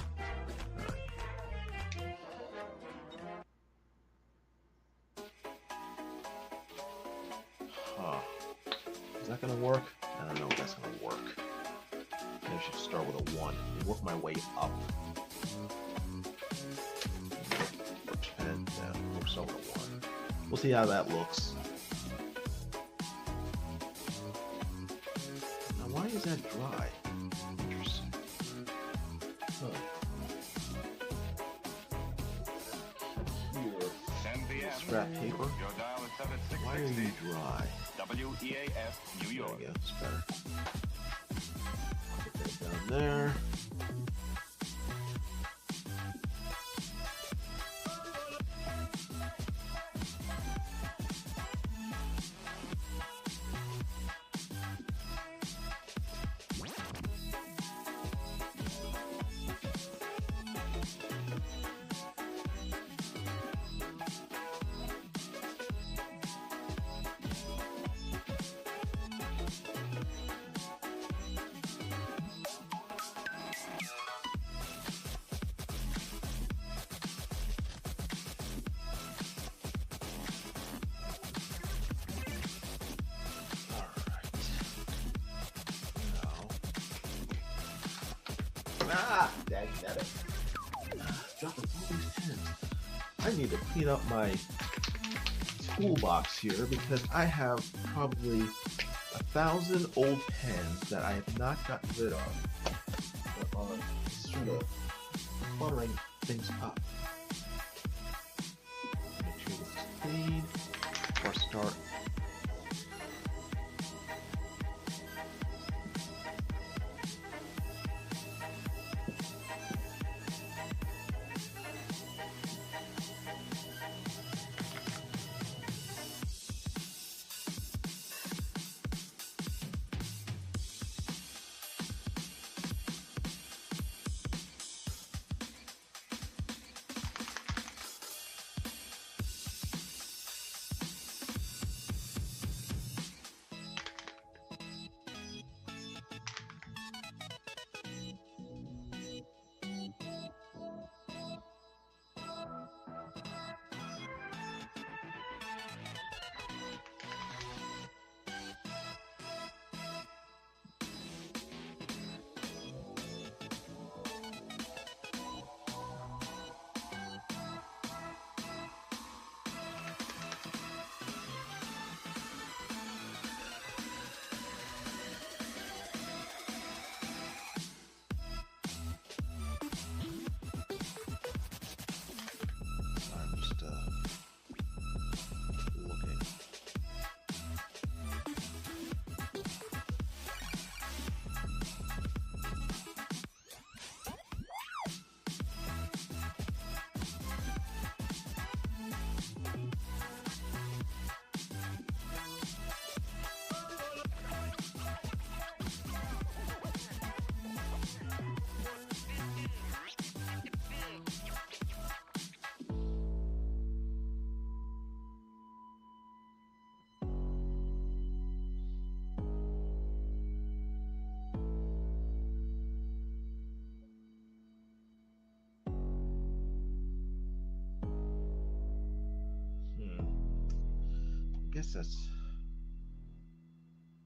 Huh. Is that gonna work? I don't know if that's gonna work. Maybe I should start with a 1 and work my way up. And we'll start with a 1. We'll see how that looks. Now, why is that dry? Interesting. Huh. Here. Scrap paper. Your dial is set at Why are you 660. dry? WEAF, New There York. we go. It's better. Put that down there. Ah, dagnabbit. Dropping all these pins. I need to clean up my toolbox here because I have probably 1,000 old pens that I have not gotten rid of that are sort of cluttering things up. Make sure this is clean before I start.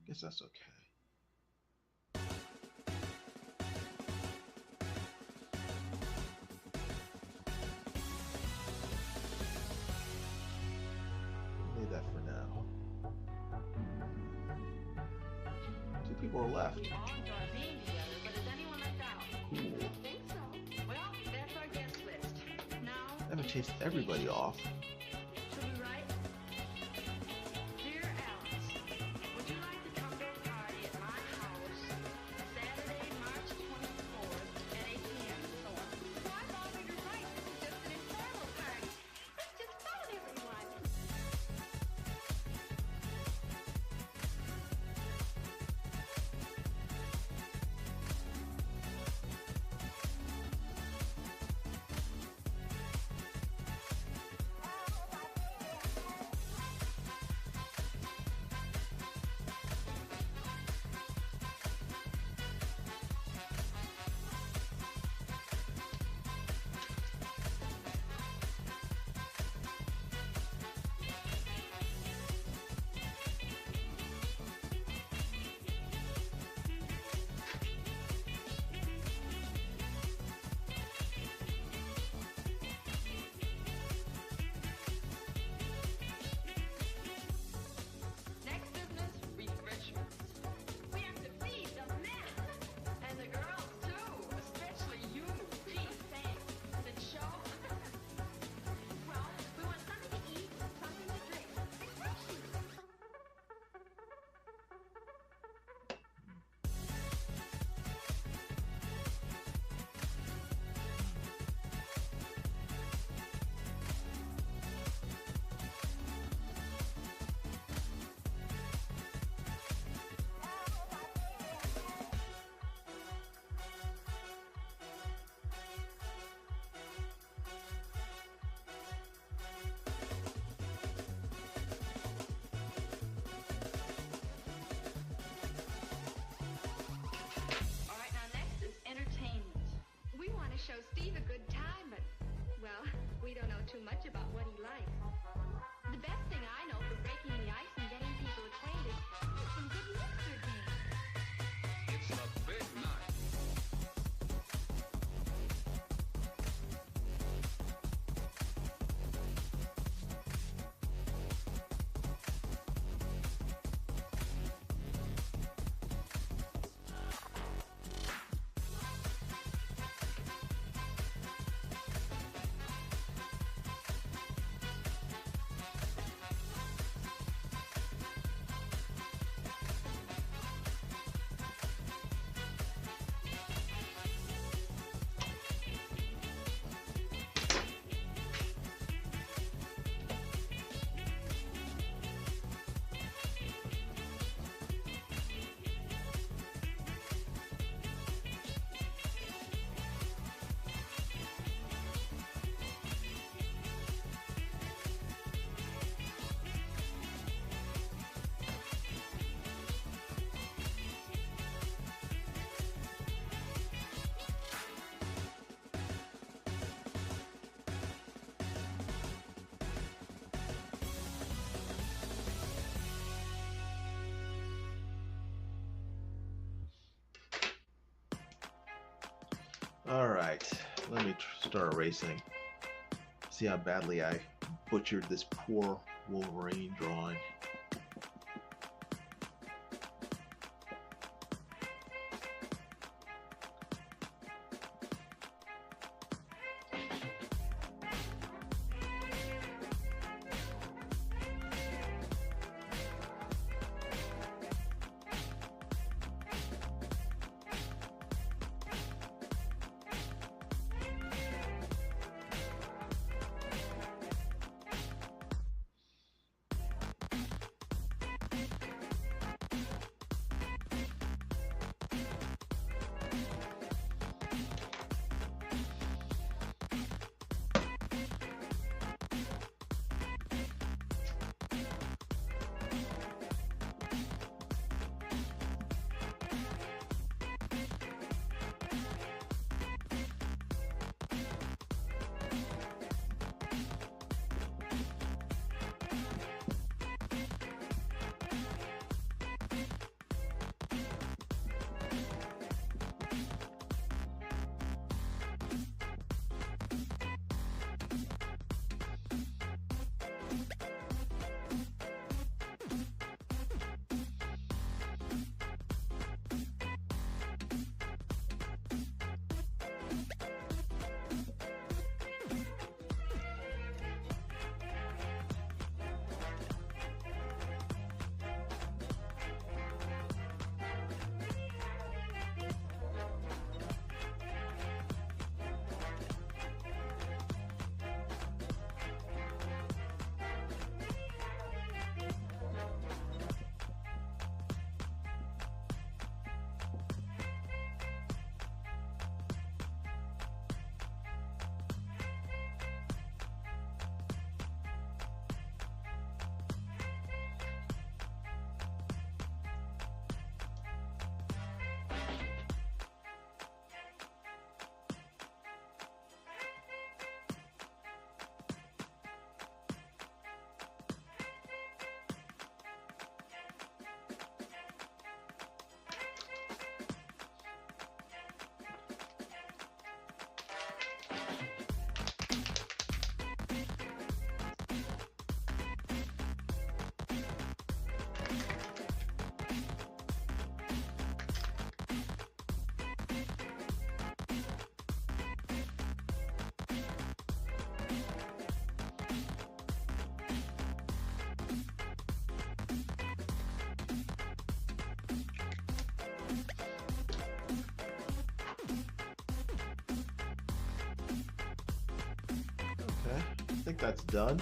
Guess that's okay. Leave that for now. 2 people are left. We all enjoy being together, but is anyone left out? Cool. I think so. Well, that's our guest list. Now, I haven't chased everybody off. should we write? Dear Alice, would you like to come to a party at my house Saturday, March 24th at 8 p.m. So on. Well, I thought we were right. This is just an informal party. Let's just phone everyone. Alright, let me start erasing. See how badly I butchered this poor Wolverine drawing. I think that's done.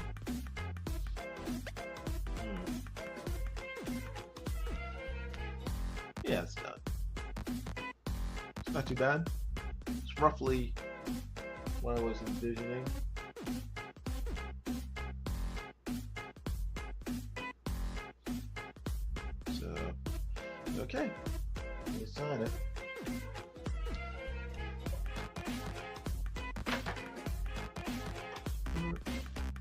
Yeah, it's done. It's not too bad. It's roughly what I was envisioning. So, okay. Let me sign it.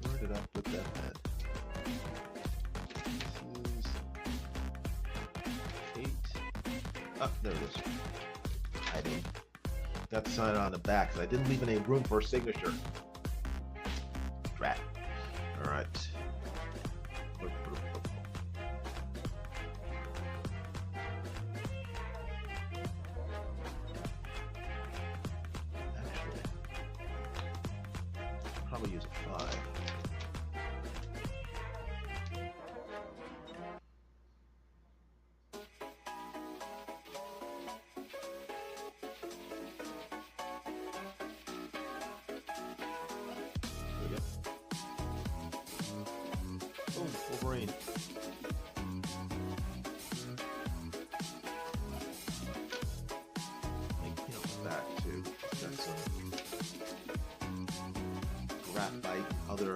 Where did I put that at? This is 8. Oh, there it is. I didn't. Got to sign it on the back because I didn't leave any room for a signature. Drat. All right. Actually, I'll probably use a 5. Oh, Wolverine. Like, you know, back too. Got some graphite, other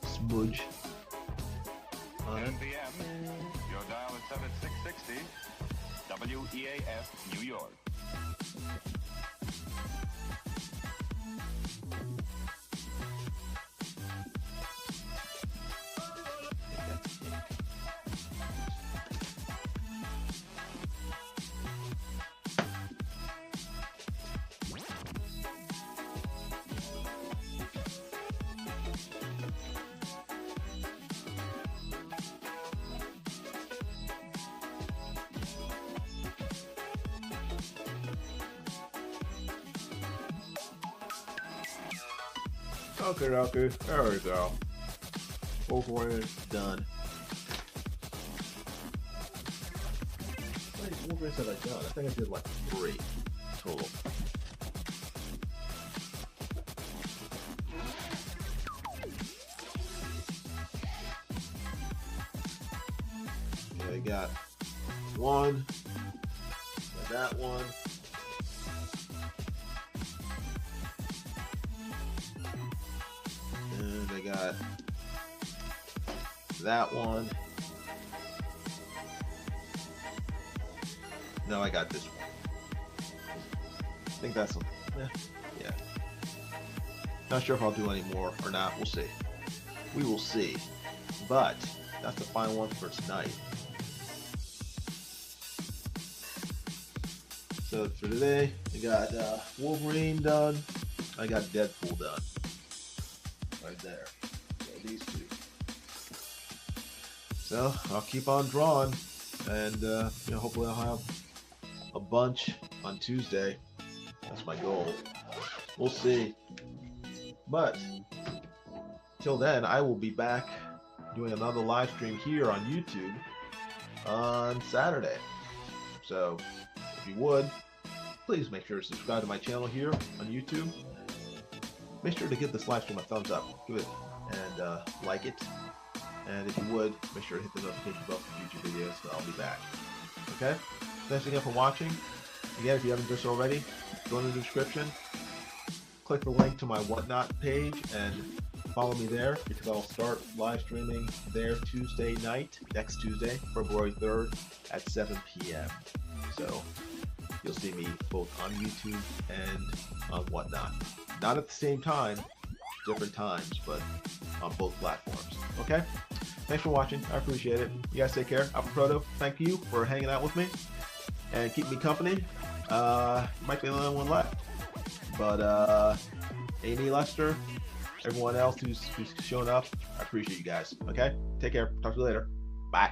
smudge on it. NBM. Your dial is set at 660. WEAS, New York. Okay. There we go. Wolverine done. How many Wolverines have I done? I think I did like 3 total. Okay, I got 1. Got that one. And I got that one. No, I got this one. I think that's a, yeah. Not sure if I'll do any more or not. We'll see. We will see. But that's the final one for tonight. So for today, I got Wolverine done. I got Deadpool done. Right there. So these 2. So I'll keep on drawing, and hopefully I'll have a bunch on Tuesday. That's my goal. We'll see. But till then, I will be back doing another live stream here on YouTube on Saturday. So if you would, please make sure to subscribe to my channel here on YouTube. Make sure to give this live stream a thumbs up. Give it and like it. And if you would, make sure to hit the notification bell for future videos, so I'll be back. Okay? Thanks again for watching. Again, if you haven't done so already, go in the description, click the link to my WhatNot page, and follow me there, because I'll start live streaming there Tuesday night, next Tuesday, February 3rd at 7 p.m. So you'll see me both on YouTube and on WhatNot. Not at the same time, different times, but on both platforms. Okay? Thanks for watching. I appreciate it. You guys take care. Alpha Proto, thank you for hanging out with me and keep me company. Might be the only one left. But Amy, Lester, everyone else who's shown up, I appreciate you guys. Okay? Take care. Talk to you later. Bye.